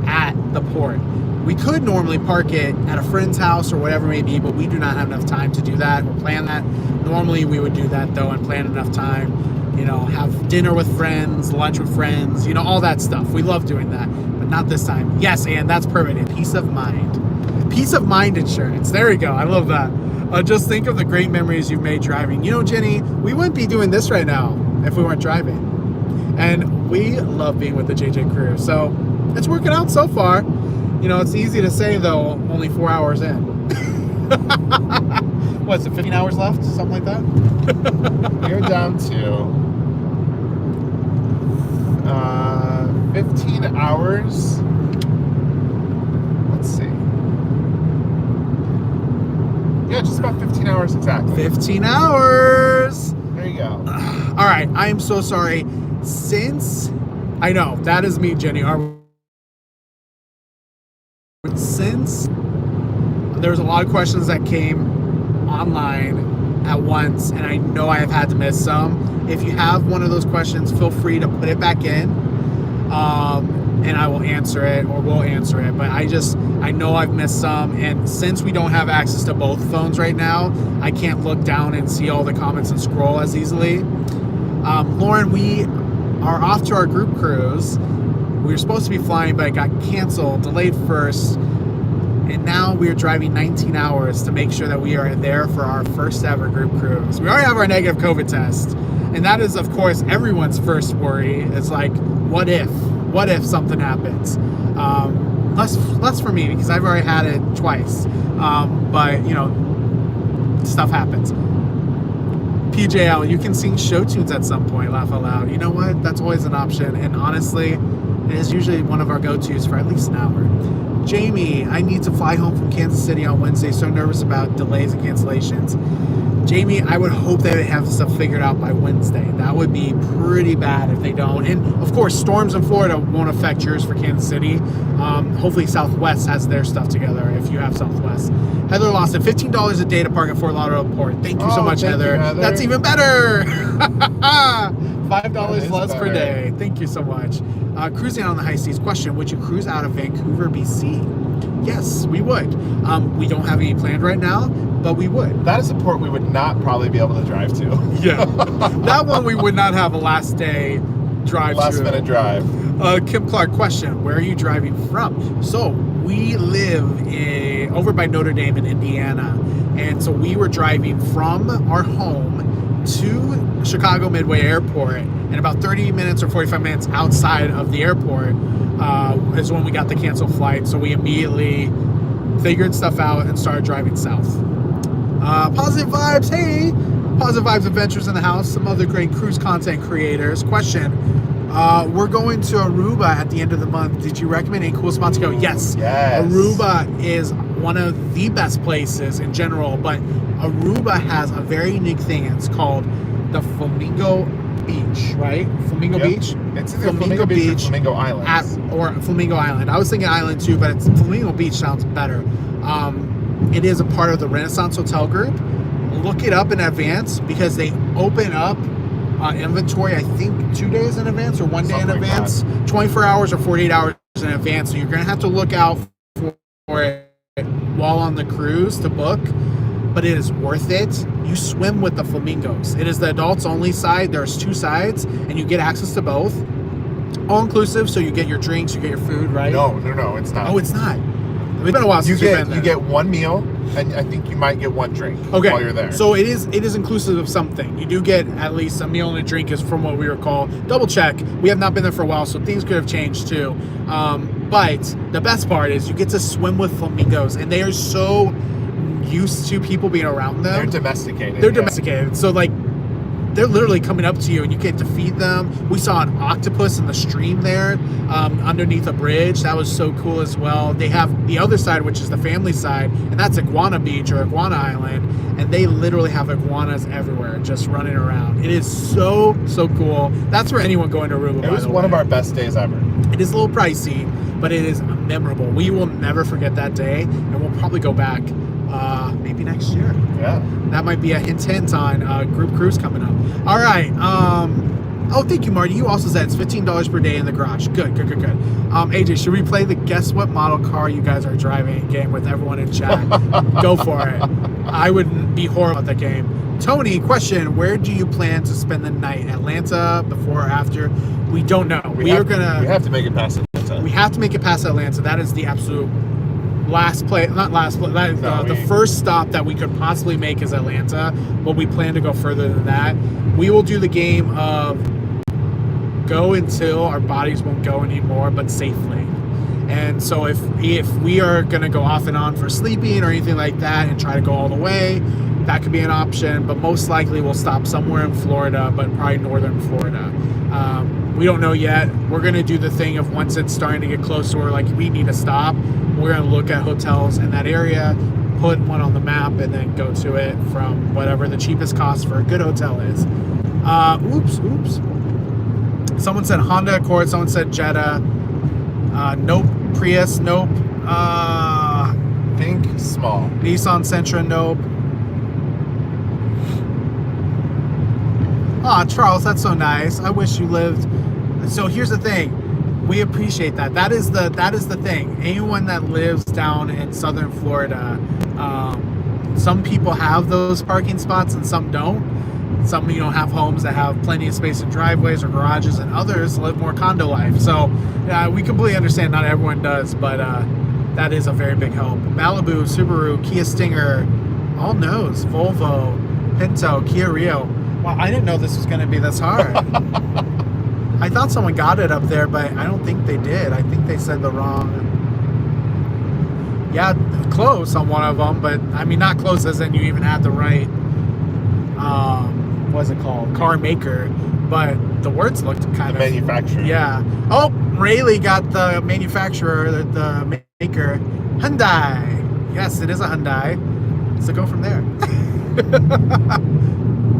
at the port. We could normally park it at a friend's house or whatever it may be, but we do not have enough time to do that or plan that. Normally we would do that though and plan enough time, you know, have dinner with friends, lunch with friends, you know, all that stuff. We love doing that, but not this time. Yes, and that's permanent. Peace of mind. Peace of mind insurance. There we go. I love that. Just think of the great memories you've made driving. You know, Jenny, we wouldn't be doing this right now if we weren't driving. And we love being with the JJ crew. So it's working out so far. You know, it's easy to say though, only 4 hours in. What's it, 15 hours left? Something like that? We're down to 15 hours. Let's see. Yeah, just about 15 hours exactly. 15 hours! There you go. All right, I am so sorry. I know, that is me, Jenny. Since there's a lot of questions that came online at once, and I know I have had to miss some. If you have one of those questions, feel free to put it back in, and I will answer it, or we'll answer it. But I know I've missed some, and since we don't have access to both phones right now, I can't look down and see all the comments and scroll as easily. Lauren, we are off to our group cruise. We were supposed to be flying, but it got canceled, delayed first. And now we're driving 19 hours to make sure that we are there for our first ever group cruise. We already have our negative COVID test. And that is, of course, everyone's first worry. It's like, what if? What if something happens? Less for me, because I've already had it twice. But, you know, stuff happens. PJL, you can sing show tunes at some point, laugh out loud. You know what? That's always an option. And honestly, it is usually one of our go-tos for at least an hour. Jamie, I need to fly home from Kansas City on Wednesday. So nervous about delays and cancellations. Jamie, I would hope they would have stuff figured out by Wednesday. That would be pretty bad if they don't. And of course, storms in Florida won't affect yours for Kansas City. Hopefully Southwest has their stuff together if you have Southwest. Heather Lawson, $15 a day to park at Fort Lauderdale Airport. Thank you so much, Heather. That's even better. $5 less per day. Thank you so much. Cruising on the high seas. Question, would you cruise out of Vancouver, BC? Yes, we would. We don't have any planned right now, but we would. That is a port we would not probably be able to drive to. Yeah. That one we would not have a last day drive Last minute drive. Kim Clark, question, where are you driving from? So we live over by Notre Dame in Indiana. And so we were driving from our home to Chicago Midway Airport, and about 30 minutes or 45 minutes outside of the airport is when we got the canceled flight. So we immediately figured stuff out and started driving south. Positive Vibes, hey! Positive Vibes Adventures in the house, some other great cruise content creators. Question, we're going to Aruba at the end of the month. Did you recommend any cool spot to go? Yes. Aruba is one of the best places in general, but Aruba has a very unique thing. It's called the Flamingo Beach, right? Flamingo Beach? It's either Flamingo Beach or Flamingo Island. Or Flamingo Island. I was thinking island too, but Flamingo Beach sounds better. It is a part of the Renaissance Hotel Group. Look it up in advance because they open up inventory, I think 2 days in advance or 1 day in advance, 24 hours or 48 hours in advance. So you're going to have to look out for it while on the cruise to book, but it is worth it. You swim with the flamingos. It is the adults only side. There's two sides and you get access to both. All inclusive, so you get your drinks, you get your food, right? No, it's not. Oh, it's not. It's been a while since you've been there. You get one meal, and I think you might get one drink while you're there. So it is inclusive of something. You do get at least a meal and a drink, is from what we recall. Double check. We have not been there for a while, so things could have changed too. But the best part is you get to swim with flamingos, and they are so used to people being around them. They're domesticated. Domesticated. So like, they're literally coming up to you and you get to feed them. We saw an octopus in the stream there underneath a bridge. That was so cool as well. They have the other side, which is the family side, and that's Iguana Beach or Iguana Island. And they literally have iguanas everywhere just running around. It is so cool. That's for anyone going to Aruba. It was one of our best days ever. It is a little pricey, but it is memorable. We will never forget that day, and we'll probably go back maybe next year. Yeah. That might be a hint on group cruise coming up. All right. Oh, thank you, Marty. You also said it's $15 per day in the garage. Good. AJ, should we play the guess what model car you guys are driving game with everyone in chat? Go for it. I would be horrible at that game. Tony, question: where do you plan to spend the night? Atlanta, before or after? We don't know. We have to make it past Atlanta. We have to make it past Atlanta. That is the absolute last play. Not last play. The first stop that we could possibly make is Atlanta, but we plan to go further than that. We will do the game of go until our bodies won't go anymore, but safely. And so if we are going to go off and on for sleeping or anything like that and try to go all the way, that could be an option, but most likely we'll stop somewhere in Florida, but probably northern Florida. We don't know yet. We're going to do the thing of once it's starting to get closer, we're like, we need to stop. We're going to look at hotels in that area, put one on the map, and then go to it from whatever the cheapest cost for a good hotel is. Oops. Someone said Honda Accord. Someone said Jetta. Nope. Prius. Nope. Think small. Nissan Sentra. Nope. Aw, Charles, that's so nice. I wish you lived. So here's the thing. We appreciate that. That is the thing. Anyone that lives down in southern Florida, some people have those parking spots and some don't. Some have homes that have plenty of space in driveways or garages, and others live more condo life. So we completely understand not everyone does, but that is a very big help. Malibu, Subaru, Kia Stinger, all knows, Volvo, Pinto, Kia Rio. Wow, I didn't know this was going to be this hard. I thought someone got it up there, but I don't think they did. I think they said the wrong. Yeah, close on one of them, but I mean, not close as in you even had the right. What's it called? Car maker, but the words looked kind of manufacturer. Yeah. Oh, Rayleigh got the manufacturer, the maker. Hyundai. Yes, it is a Hyundai. So go from there.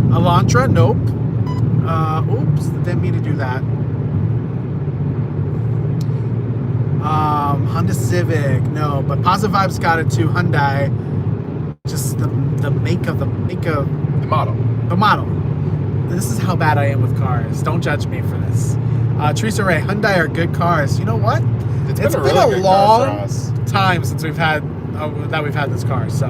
Elantra. Nope. Oops, didn't mean to do that. Honda Civic. No, but Positive Vibes got it too. Hyundai. Just the make of the model. The model. This is how bad I am with cars. Don't judge me for this. Teresa Ray, Hyundai are good cars. You know what? It's been a long time since we've had this car. So,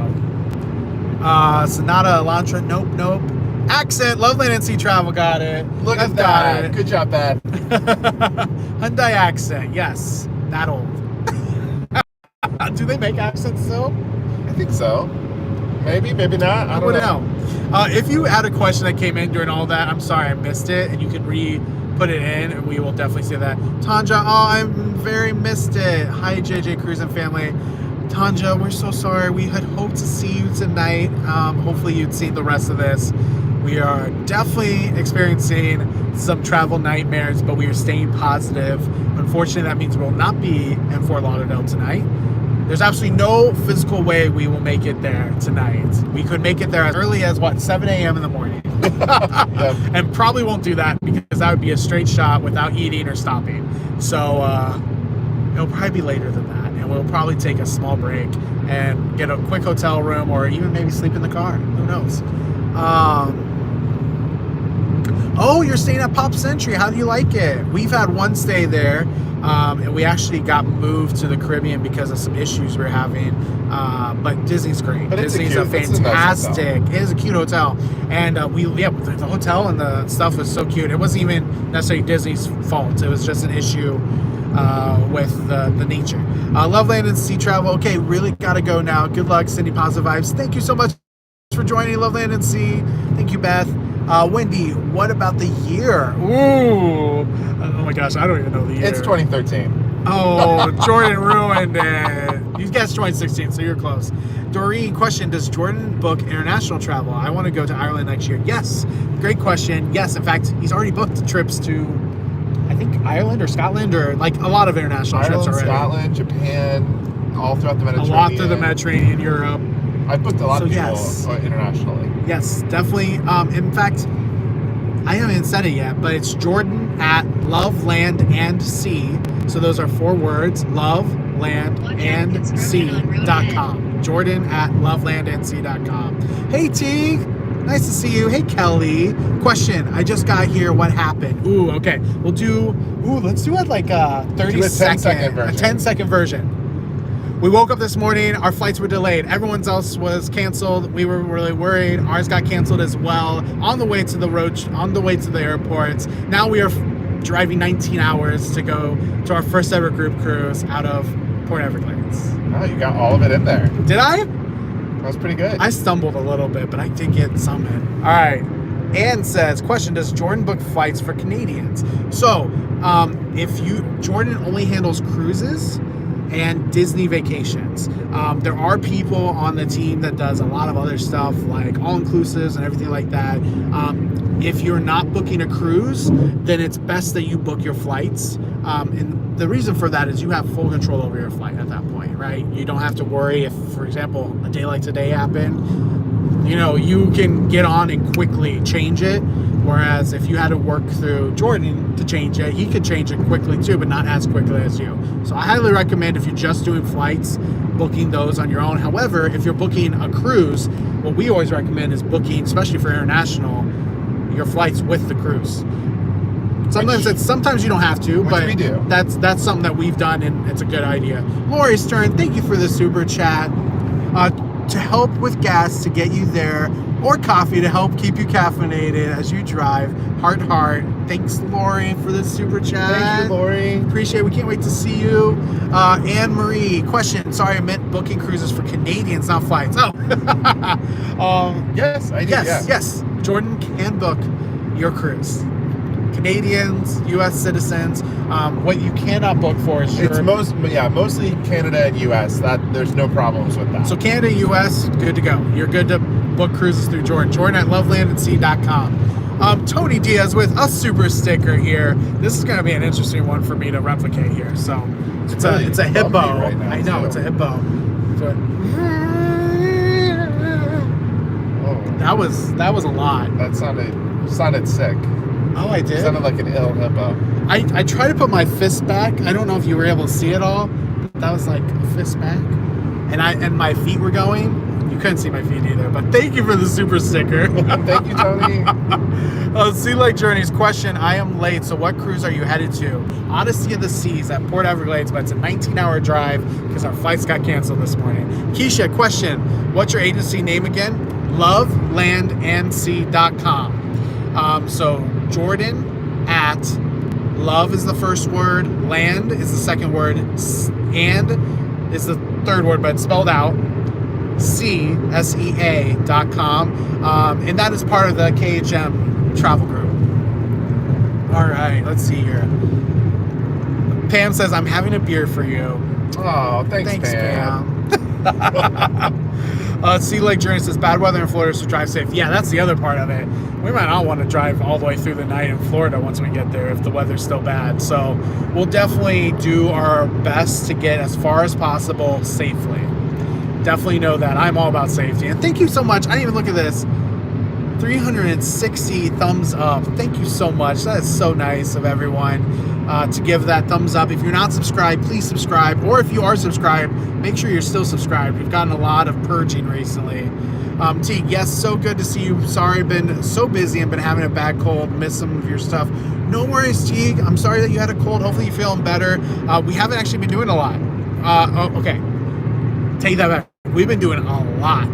Sonata, Elantra, nope. Accent, Loveland NC Travel got it. Look at that. Good job, Beth. Hyundai Accent, yes, that old. Do they make accents still? I think so. Maybe not. I don't know. If you had a question that came in during all that, I'm sorry I missed it, and you can put it in, and we will definitely say that. Tanja, I very missed it. Hi, JJ Cruise and family. Tanja, we're so sorry. We had hoped to see you tonight. Hopefully you'd seen the rest of this. We are definitely experiencing some travel nightmares, but we are staying positive. Unfortunately, that means we'll not be in Fort Lauderdale tonight. There's absolutely no physical way we will make it there tonight. We could make it there as early as, 7 a.m. in the morning. Yep. And probably won't do that because that would be a straight shot without eating or stopping. So it'll probably be later than that. And we'll probably take a small break and get a quick hotel room or even maybe sleep in the car. Who knows? Oh, you're staying at Pop Century. How do you like it? We've had one stay there. And we actually got moved to the Caribbean because of some issues we're having. But Disney's great. But Disney's a fantastic. It is a cute hotel. And the hotel and the stuff was so cute. It wasn't even necessarily Disney's fault. It was just an issue with the nature. Loveland and Sea Travel. Okay, really got to go now. Good luck, Cindy Positive Vibes. Thank you so much for joining Loveland and Sea. Thank you, Beth. Wendy, what about the year? Ooh. Oh my gosh, I don't even know the year. It's 2013. Oh, Jordan ruined it. You guessed 2016, so you're close. Doreen, question, does Jordan book international travel? I want to go to Ireland next year. Yes. Great question. Yes, in fact, he's already booked trips to, I think, Ireland or Scotland or like a lot of international trips already. Scotland, Japan, all throughout the Mediterranean. A lot through the Mediterranean, Europe. I booked a lot of people internationally. Yes, definitely. In fact, I haven't even said it yet, but it's Jordan at Love, Land, and Sea. So those are 4 words, lovelandandsea.com. Jordan at lovelandandsea.com. Hey, T. Nice to see you. Hey, Kelly. Question. I just got here. What happened? Ooh, okay. Let's do it like a 30 Do a second 10-second version. A 10-second version. We woke up this morning. Our flights were delayed. Everyone's else was canceled. We were really worried. Ours got canceled as well. On the way to the airports. Now we are driving 19 hours to go to our first ever group cruise out of Port Everglades. Oh, you got all of it in there. Did I? That was pretty good. I stumbled a little bit, but I did get some in. All right. Ann says, question, does Jordan book flights for Canadians? So, Jordan only handles cruises and Disney vacations. There are people on the team that does a lot of other stuff like all-inclusives and everything like that. If you're not booking a cruise, then it's best that you book your flights. And the reason for that is you have full control over your flight at that point, right? You don't have to worry if, for example, a day like today happened. You can get on and quickly change it. Whereas if you had to work through Jordan to change it, he could change it quickly too, but not as quickly as you. So I highly recommend, if you're just doing flights, booking those on your own. However, if you're booking a cruise, what we always recommend is booking, especially for international, your flights with the cruise. Sometimes you don't have to, but we do. That's something that we've done, and it's a good idea. Lori Stern, thank you for the super chat. To help with gas to get you there, or coffee to help keep you caffeinated as you drive. Heart. Thanks, Lori, for the super chat. Thank you, Lori. Appreciate it. We can't wait to see you. Anne Marie, question. Sorry, I meant booking cruises for Canadians, not flights. Oh. Yes, I do. Yes. Jordan can book your cruise. Canadians, U.S. citizens. What you cannot book for is It's mostly Canada and U.S. There's no problems with that. So Canada, U.S., good to go. You're good to book cruises through Jordan. Jordan at lovelandandsea.com. Tony Diaz with a super sticker here. This is going to be an interesting one for me to replicate here. So it's a hippo. Right now, I know, too. it's a hippo. That was a lot. That sounded sick. Oh, I It did? sounded like an ill hippo. I tried to put my fist back. I don't know if you were able to see it all. That was like a fist back. And my feet were going. You couldn't see my feet either, but thank you for the super sticker. Thank you, Tony. Sea Lake Journeys question. I am late, so what cruise are you headed to? Odyssey of the Seas at Port Everglades, but it's a 19-hour drive because our flights got canceled this morning. Keisha, question. What's your agency name again? lovelandandsea.com. So Jordan at love is the first word, land is the second word, and is the third word, but it's spelled out. SEA.com. And that is part of the KHM travel group. All right, let's see here. Pam says, I'm having a beer for you. Oh, thanks Pam. Sea Lake Journey says, bad weather in Florida, so drive safe. Yeah, that's the other part of it. We might not want to drive all the way through the night in Florida once we get there if the weather's still bad. So we'll definitely do our best to get as far as possible safely. Definitely know that. I'm all about safety. And thank you so much. I didn't even look at this. 360 thumbs up. Thank you so much. That is so nice of everyone to give that thumbs up. If you're not subscribed, please subscribe. Or if you are subscribed, make sure you're still subscribed. We've gotten a lot of purging recently. Teague, yes, so good to see you. Sorry, I've been so busy and been having a bad cold. Missed some of your stuff. No worries, Teague. I'm sorry that you had a cold. Hopefully you're feeling better. We haven't actually been doing a lot. Okay. Take that back. We've been doing a lot.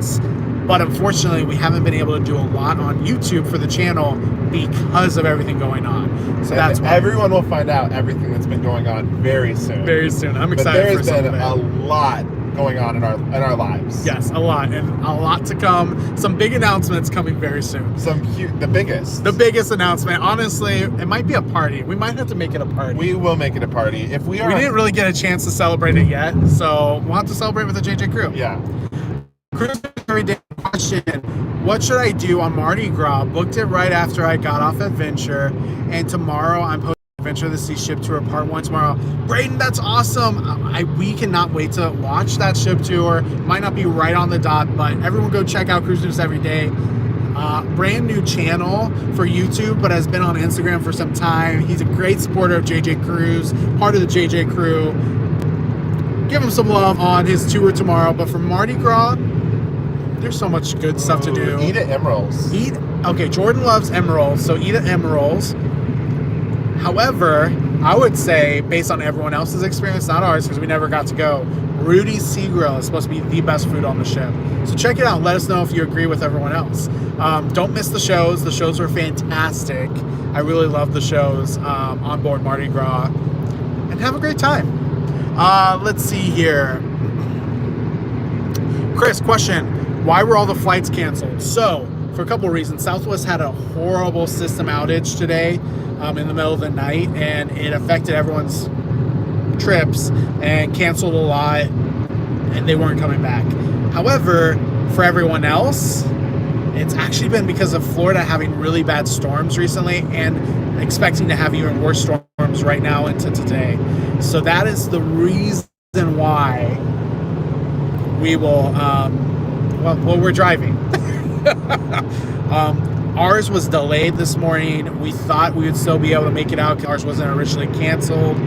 But unfortunately, we haven't been able to do a lot on YouTube for the channel because of everything going on. So that's why. Everyone will find out everything that's been going on very soon. Very soon. I'm But excited there for has some been of it. a lot going on in our lives. Yes, a lot. And a lot to come. Some big announcements coming very soon. The biggest. The biggest announcement. Honestly, it might be a party. We might have to make it a party. We will make it a party. If we are. We didn't really get a chance to celebrate it yet. So we'll have to celebrate with the JJ crew. Yeah. Cruise every day question. What should I do on Mardi Gras? Booked it right after I got off Adventure, and tomorrow I'm posting Adventure of the Sea ship tour part 1 tomorrow. Braden, that's awesome. We cannot wait to watch that ship tour. Might not be right on the dot, but everyone go check out Cruise News Every Day. Brand new channel for YouTube, but has been on Instagram for some time. He's a great supporter of JJ Cruise, part of the JJ crew. Give him some love on his tour tomorrow. But for Mardi Gras, There's so much good stuff to do. Eat at Emerald's. Okay, Jordan loves Emerald's, so eat at Emerald's. However, I would say, based on everyone else's experience, not ours, because we never got to go, Rudy's Sea Grill is supposed to be the best food on the ship. So check it out. Let us know if you agree with everyone else. Don't miss the shows. The shows were fantastic. I really love the shows on board Mardi Gras. And have a great time. Let's see here. Chris, question. Why were all the flights canceled? So, for a couple of reasons. Southwest had a horrible system outage today in the middle of the night, and it affected everyone's trips and canceled a lot, and they weren't coming back. However, for everyone else, it's actually been because of Florida having really bad storms recently and expecting to have even worse storms right now into today. So that is the reason why we will, we're driving. Ours was delayed this morning. We thought we would still be able to make it out because ours wasn't originally canceled,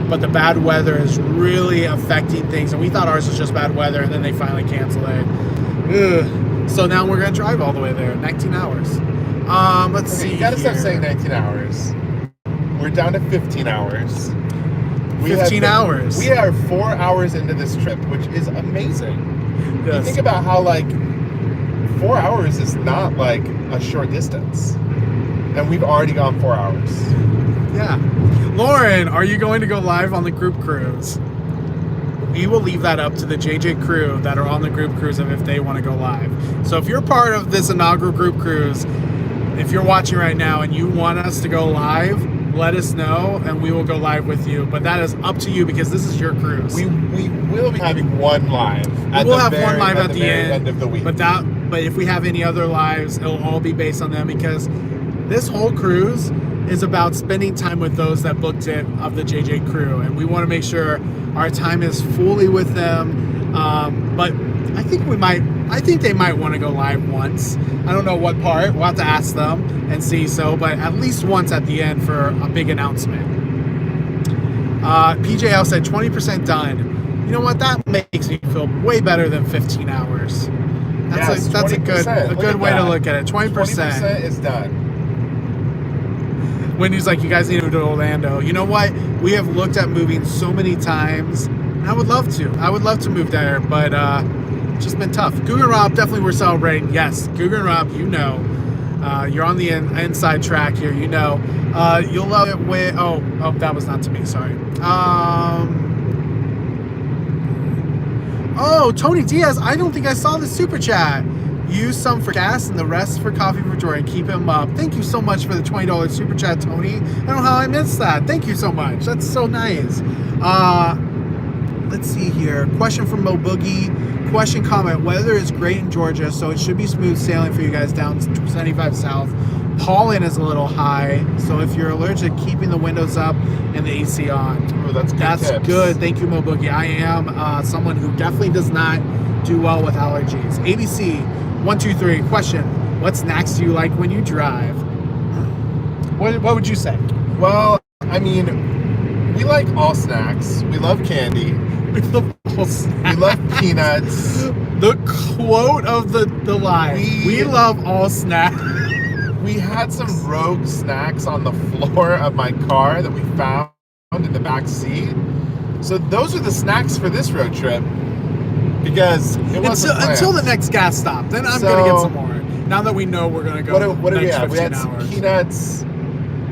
but the bad weather is really affecting things, and we thought ours was just bad weather, and then they finally canceled it. Ugh. So now we're going to drive all the way there, 19 hours. Let's see. You got to stop saying 19 hours. We're down to 15 hours. 15 hours. We are 4 hours into this trip, which is amazing. Yes. You think about how, 4 hours is not, a short distance. And we've already gone 4 hours. Yeah. Lauren, are you going to go live on the group cruise? We will leave that up to the JJ crew that are on the group cruise if they want to go live. So if you're part of this inaugural group cruise, if you're watching right now and you want us to go live, let us know and we will go live with you. But that is up to you because this is your cruise. We will be having one live. We'll have one live at the end of the week. But if we have any other lives, it'll all be based on them because this whole cruise is about spending time with those that booked it of the JJ crew, and we want to make sure our time is fully with them. But I think they might want to go live once. I don't know what part. We'll have to ask them and see. But at least once at the end for a big announcement. PJL said 20% done. You know what? That makes me feel way better than 15 hours. That's a good way to look at it. 20% is done. Wendy's like, you guys need to move to Orlando. You know what? We have looked at moving so many times. And I would love to. I would love to move there, but it's just been tough. Google and Rob, definitely we're celebrating. Yes, Google and Rob, you know. You're on the inside track here, you know. You'll love it when... Oh, that was not to me, sorry. Oh, Tony Diaz, I don't think I saw the super chat. Use some for gas and the rest for coffee for Jordan. Keep him up. Thank you so much for the $20 super chat, Tony. I don't know how I missed that. Thank you so much. That's so nice. Let's see here. Question from Mo Boogie. Question, comment. Weather is great in Georgia, so it should be smooth sailing for you guys down 75 South. Pollen is a little high, so if you're allergic, keeping the windows up and the AC on. Ooh, that's tips. Good. Thank you, Mo Boogie. I am someone who definitely does not do well with allergies. ABC 123. Question: what snacks do you like when you drive? What would you say? Well, I mean, we like all snacks. We love candy. We love all snacks. We love peanuts. The quote of the line. We love all snacks. We had some rogue snacks on the floor of my car that we found in the back seat. So those are the snacks for this road trip. Because it wasn't until the next gas stop. Then I'm going to get some more. Now that we know we're going to go what do we have? We had hours. some peanuts.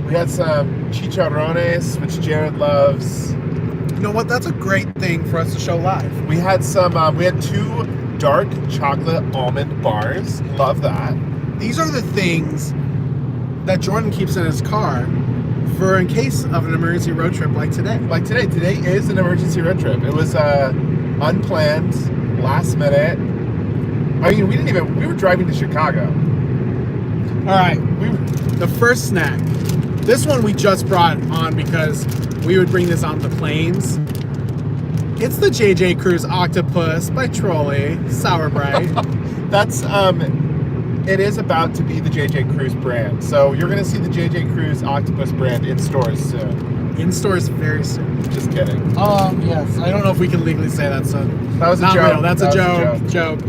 We had some chicharrones, which Jared loves. You know what? That's a great thing for us to show live. We had some. We had 2 dark chocolate almond bars. Love that. These are the things that Jordan keeps in his car for in case of an emergency road trip like today. Today is an emergency road trip. It was unplanned, last minute. I mean, we were driving to Chicago. All right, the first snack. This one we just brought on because we would bring this on the planes. It's the JJ Cruise Octopus by Trolley, Sour Bright. That's, it is about to be the JJ Cruise brand. So you're going to see the JJ Cruise Octopus brand in stores soon. In stores very soon. Just kidding. Yes. I don't know if we can legally say that, so. That was a not joke. Real. That's a joke.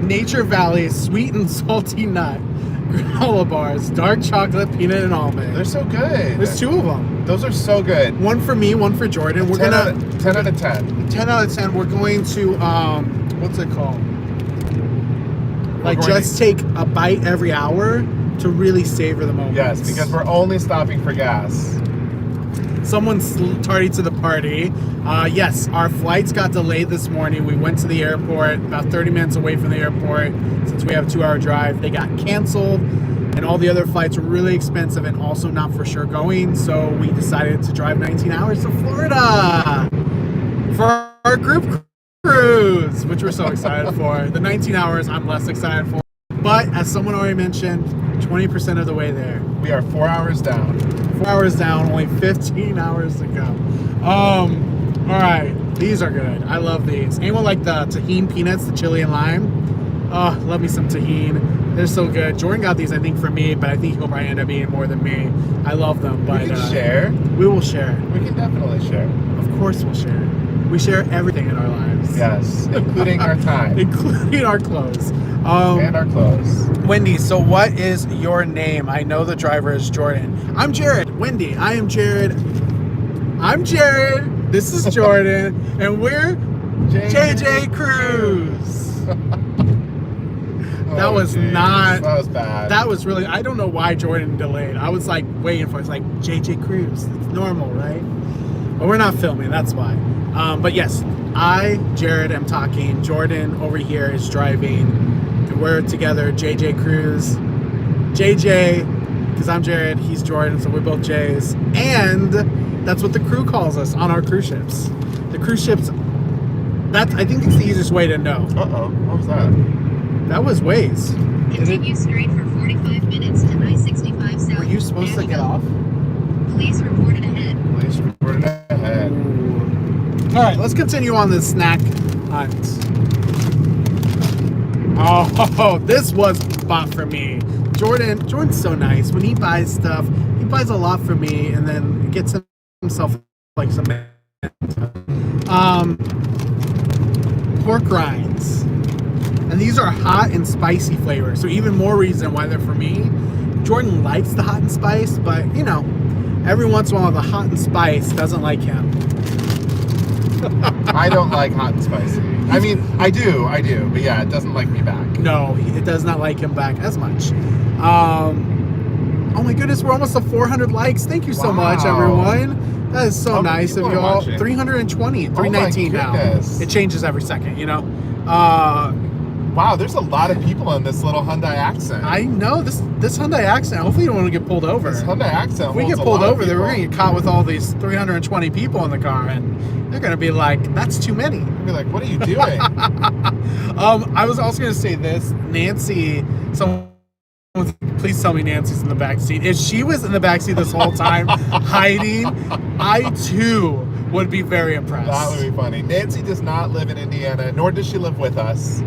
Nature Valley sweet and salty nut, granola bars, dark chocolate, peanut, and almond. They're so good. There's 2 of them. Those are so good. One for me, one for Jordan. We're 10 gonna out of 10. 10 out of 10. We're going to what's it called? Like going just take a bite every hour to really savor the moment. Yes, because we're only stopping for gas. Someone's tardy to the party. Yes, our flights got delayed this morning. We went to the airport, about 30 minutes away from the airport. Since we have a 2-hour drive, they got canceled, and all the other flights were really expensive and also not for sure going. So we decided to drive 19 hours to Florida for our group cruise, which we're so excited for. The 19 hours I'm less excited for. But as someone already mentioned, 20% of the way there. We are 4 hours down. 4 hours down, only 15 hours to go. All right, these are good. I love these. Anyone like the tahini peanuts, the chili and lime? Oh, love me some tahini. They're so good. Jordan got these, I think, for me, but I think he'll probably end up eating more than me. I love them. But We can share. we will share. We can definitely share. Of course we'll share. We share everything in our lives. Yes, including our time. Including our clothes. And our clothes. Wendy, so what is your name? I know the driver is Jordan. I'm Jared. Wendy, I am Jared. I'm Jared. This is Jordan. And we're JJ Cruise. That was geez. not... That was bad. That was really... I don't know why Jordan delayed. I was like waiting for it. It's like JJ Cruise. It's normal, right? But we're not filming. That's why. But yes, I, Jared, am talking. Jordan over here is driving. And we're together, JJ Cruise. JJ, because I'm Jared, he's Jordan, so we're both J's. And that's what the crew calls us on our cruise ships. The cruise ships, I think it's the easiest way to know. Uh-oh. What was that? That was Waze. Continue straight for 45 minutes to I-65 South. Were you supposed to get off? Police reported ahead. Police reported ahead. All right, let's continue on this snack hunt. Oh, this was bought for me. Jordan's so nice. When he buys stuff, he buys a lot for me and then gets himself like some pork rinds. And these are hot and spicy flavors, so even more reason why they're for me. Jordan likes the hot and spice, but you know, every once in a while the hot and spice doesn't like him. I don't like hot and spicy. I mean, I do, but yeah, it doesn't like me back. No, it does not like him back as much. Oh my goodness, we're almost to 400 likes. Thank you so much, everyone. That is so nice of you all. Watching? 320, 319 now. Goodness. It changes every second, you know. Wow, there's a lot of people in this little Hyundai Accent. I know this Hyundai Accent. Hopefully, you don't want to get pulled over. This Hyundai Accent. If we get pulled over, then we're gonna get caught with all these 320 people in the car, and they're gonna be like, "That's too many." I'll be like, "What are you doing?" I was also gonna say this, Nancy. Someone, please tell me Nancy's in the back seat. If she was in the back seat this whole time, hiding, I too would be very impressed. That would be funny. Nancy does not live in Indiana, nor does she live with us.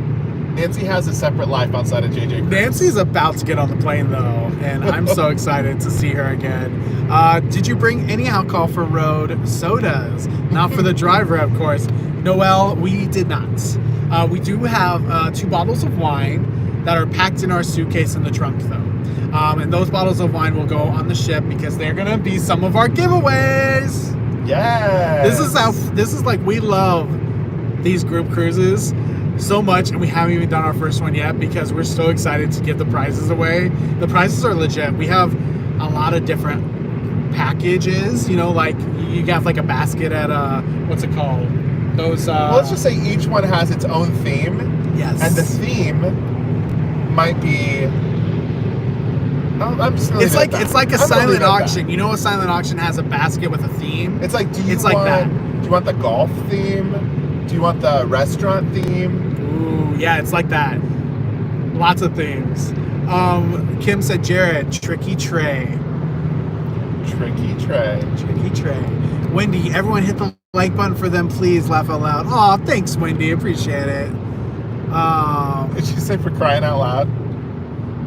Nancy has a separate life outside of JJ Cruise. Nancy's about to get on the plane though, and I'm so excited to see her again. Did you bring any alcohol for road? Sodas, not for the driver, of course. Noelle, we did not. We do have 2 bottles of wine that are packed in our suitcase in the trunk though. And those bottles of wine will go on the ship because they're gonna be some of our giveaways. Yes. This is like, we love these group cruises so much, and we haven't even done our first one yet because we're so excited to give the prizes away. The prizes are legit. We have a lot of different packages, you know, like you have like a basket at what's it called? Those Well, let's just say each one has its own theme. Yes. And the theme might be it's like a silent auction. You know, a silent auction has a basket with a theme. It's like, do you want the golf theme? Do you want the restaurant theme? Ooh, yeah, it's like that. Lots of things. Kim said, Jared, tricky tray. Tricky tray. Tricky tray. Wendy, everyone hit the like button for them, please. Laugh out loud. Aw, thanks, Wendy. Appreciate it. Did she say for crying out loud?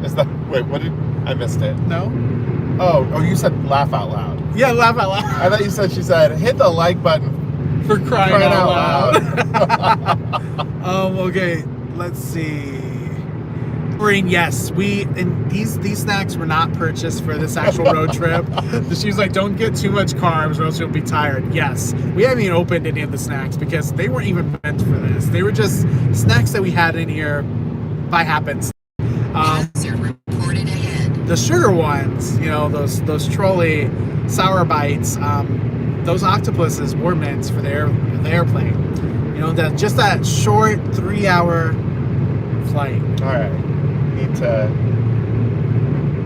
Is that, wait, what did, I missed it. No? Oh, you said laugh out loud. Yeah, laugh out loud. I thought she said, hit the like button. For crying out loud. Okay, let's see. Maureen, yes, and these snacks were not purchased for this actual road trip. She was like, don't get too much carbs or else you'll be tired. Yes, we haven't even opened any of the snacks because they weren't even meant for this. They were just snacks that we had in here by happenstance. Reported ahead. The sugar ones, those trolley sour bites, those octopuses were meant for the airplane. That short 3-hour flight. All right, you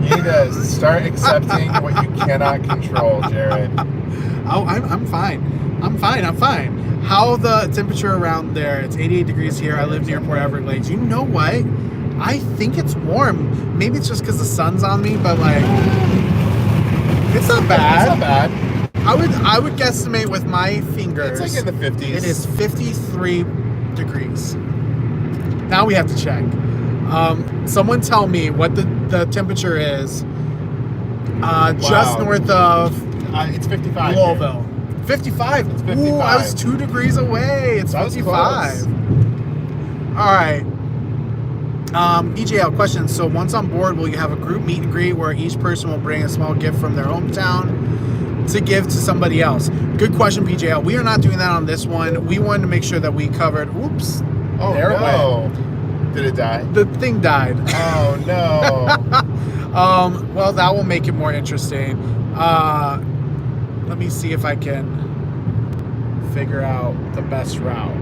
need to start accepting what you cannot control, Jared. Oh, I'm fine. I'm fine. How the temperature around there? It's 88 degrees here. I live near Port Everglades. You know what? I think it's warm. Maybe it's just because the sun's on me, but it's not bad. It's not bad. I would guesstimate with my fingers. It's like in the 50s. It is 53 degrees. Now we have to check. Someone tell me what the temperature is. Just north of it's 55. Louisville. Here. 55. It's 55. Ooh, I was 2 degrees away. It's 55. All right. EJL question. So once on board, will you have a group meet and greet where each person will bring a small gift from their hometown to give to somebody else? Good question, PJL. We are not doing that on this one. We wanted to make sure that we covered. Oops. Oh, there it no. went. Did it die? The thing died. Oh, no. Well, that will make it more interesting. Let me see if I can figure out the best route.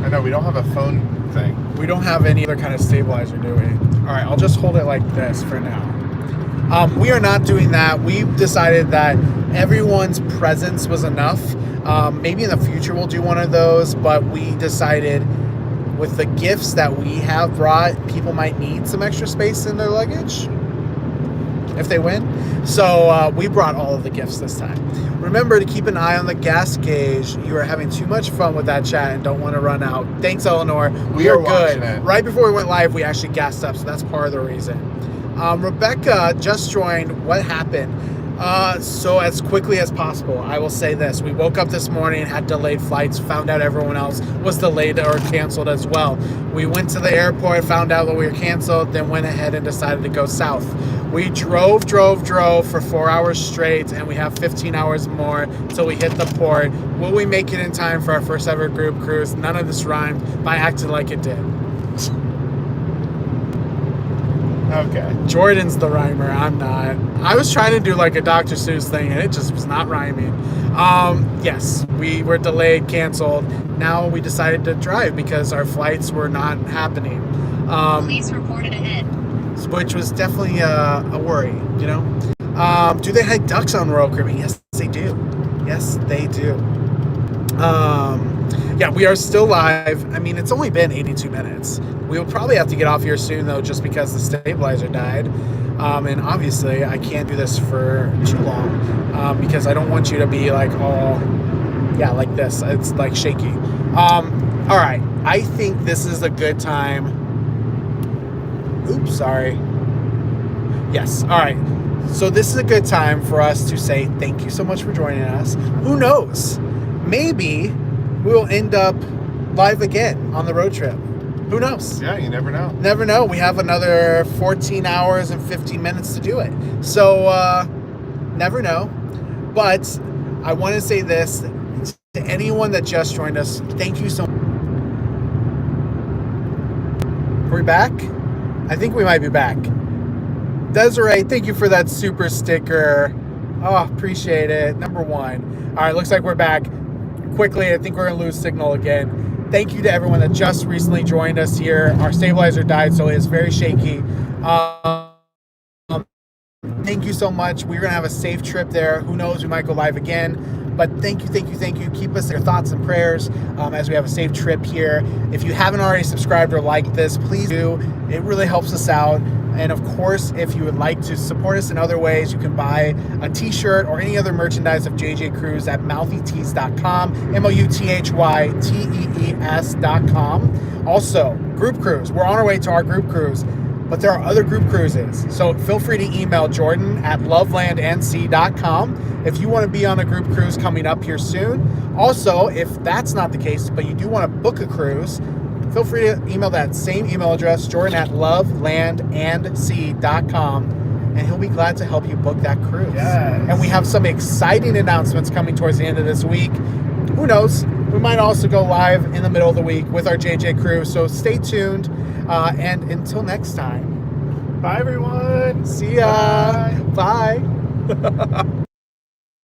I know, we don't have a phone thing. We don't have any other kind of stabilizer, do we? All right, I'll just hold it like this for now. We are not doing that. We've decided that everyone's presence was enough. Maybe in the future we'll do one of those, but we decided with the gifts that we have brought, people might need some extra space in their luggage if they win. So we brought all of the gifts this time. Remember to keep an eye on the gas gauge. You are having too much fun with that chat and don't want to run out. Thanks, Eleanor. We are good. Right before we went live, we actually gassed up, so that's part of the reason. Rebecca just joined. What happened? So as quickly as possible, I will say this. We woke up this morning, had delayed flights, found out everyone else was delayed or canceled as well. We went to the airport, found out that we were canceled, then went ahead and decided to go south. We drove for 4 hours straight, and we have 15 hours more till we hit the port. Will we make it in time for our first ever group cruise? None of this rhymed, but I acted like it did. Okay. Jordan's the rhymer. I'm not. I was trying to do like a Dr. Seuss thing, and it just was not rhyming. Yes, we were delayed, canceled. Now we decided to drive because our flights were not happening. Police reported ahead. Which was definitely a worry, Do they hide ducks on Royal Caribbean? Yes, they do. Yes, they do. Yeah, we are still live. I mean, it's only been 82 minutes. We'll probably have to get off here soon, though, just because the stabilizer died. And obviously, I can't do this for too long because I don't want you to be like all, like this. It's like shaky. All right. I think this is a good time. Oops, sorry. Yes. All right. So this is a good time for us to say thank you so much for joining us. Who knows? Maybe we'll end up live again on the road trip. Who knows? Yeah, you never know. Never know. We have another 14 hours and 15 minutes to do it. So, never know. But I want to say this to anyone that just joined us. Thank you so much. Are we back? I think we might be back. Desiree, thank you for that super sticker. Oh, appreciate it. Number one. All right, looks like we're back. Quickly, I think we're going to lose signal again. Thank you to everyone that just recently joined us here. Our stabilizer died, so it is very shaky. Thank you so much. We're going to have a safe trip there. Who knows? We might go live again. But thank you. Keep us in your thoughts and prayers as we have a safe trip here. If you haven't already subscribed or liked this, please do. It really helps us out. And of course, if you would like to support us in other ways, you can buy a t-shirt or any other merchandise of JJ Cruise at mouthytees.com, mouthytees.com. Also, group cruise. We're on our way to our group cruise, but there are other group cruises. So feel free to email Jordan at lovelandnc.com if you want to be on a group cruise coming up here soon. Also, if that's not the case, but you do want to book a cruise, feel feel free to email that same email address, jordan@lovelandandsea.com, and he'll be glad to help you book that cruise. Yes. And we have some exciting announcements coming towards the end of this week. Who knows? We might also go live in the middle of the week with our JJ crew, so stay tuned. And until next time, Bye, everyone. see ya. Bye.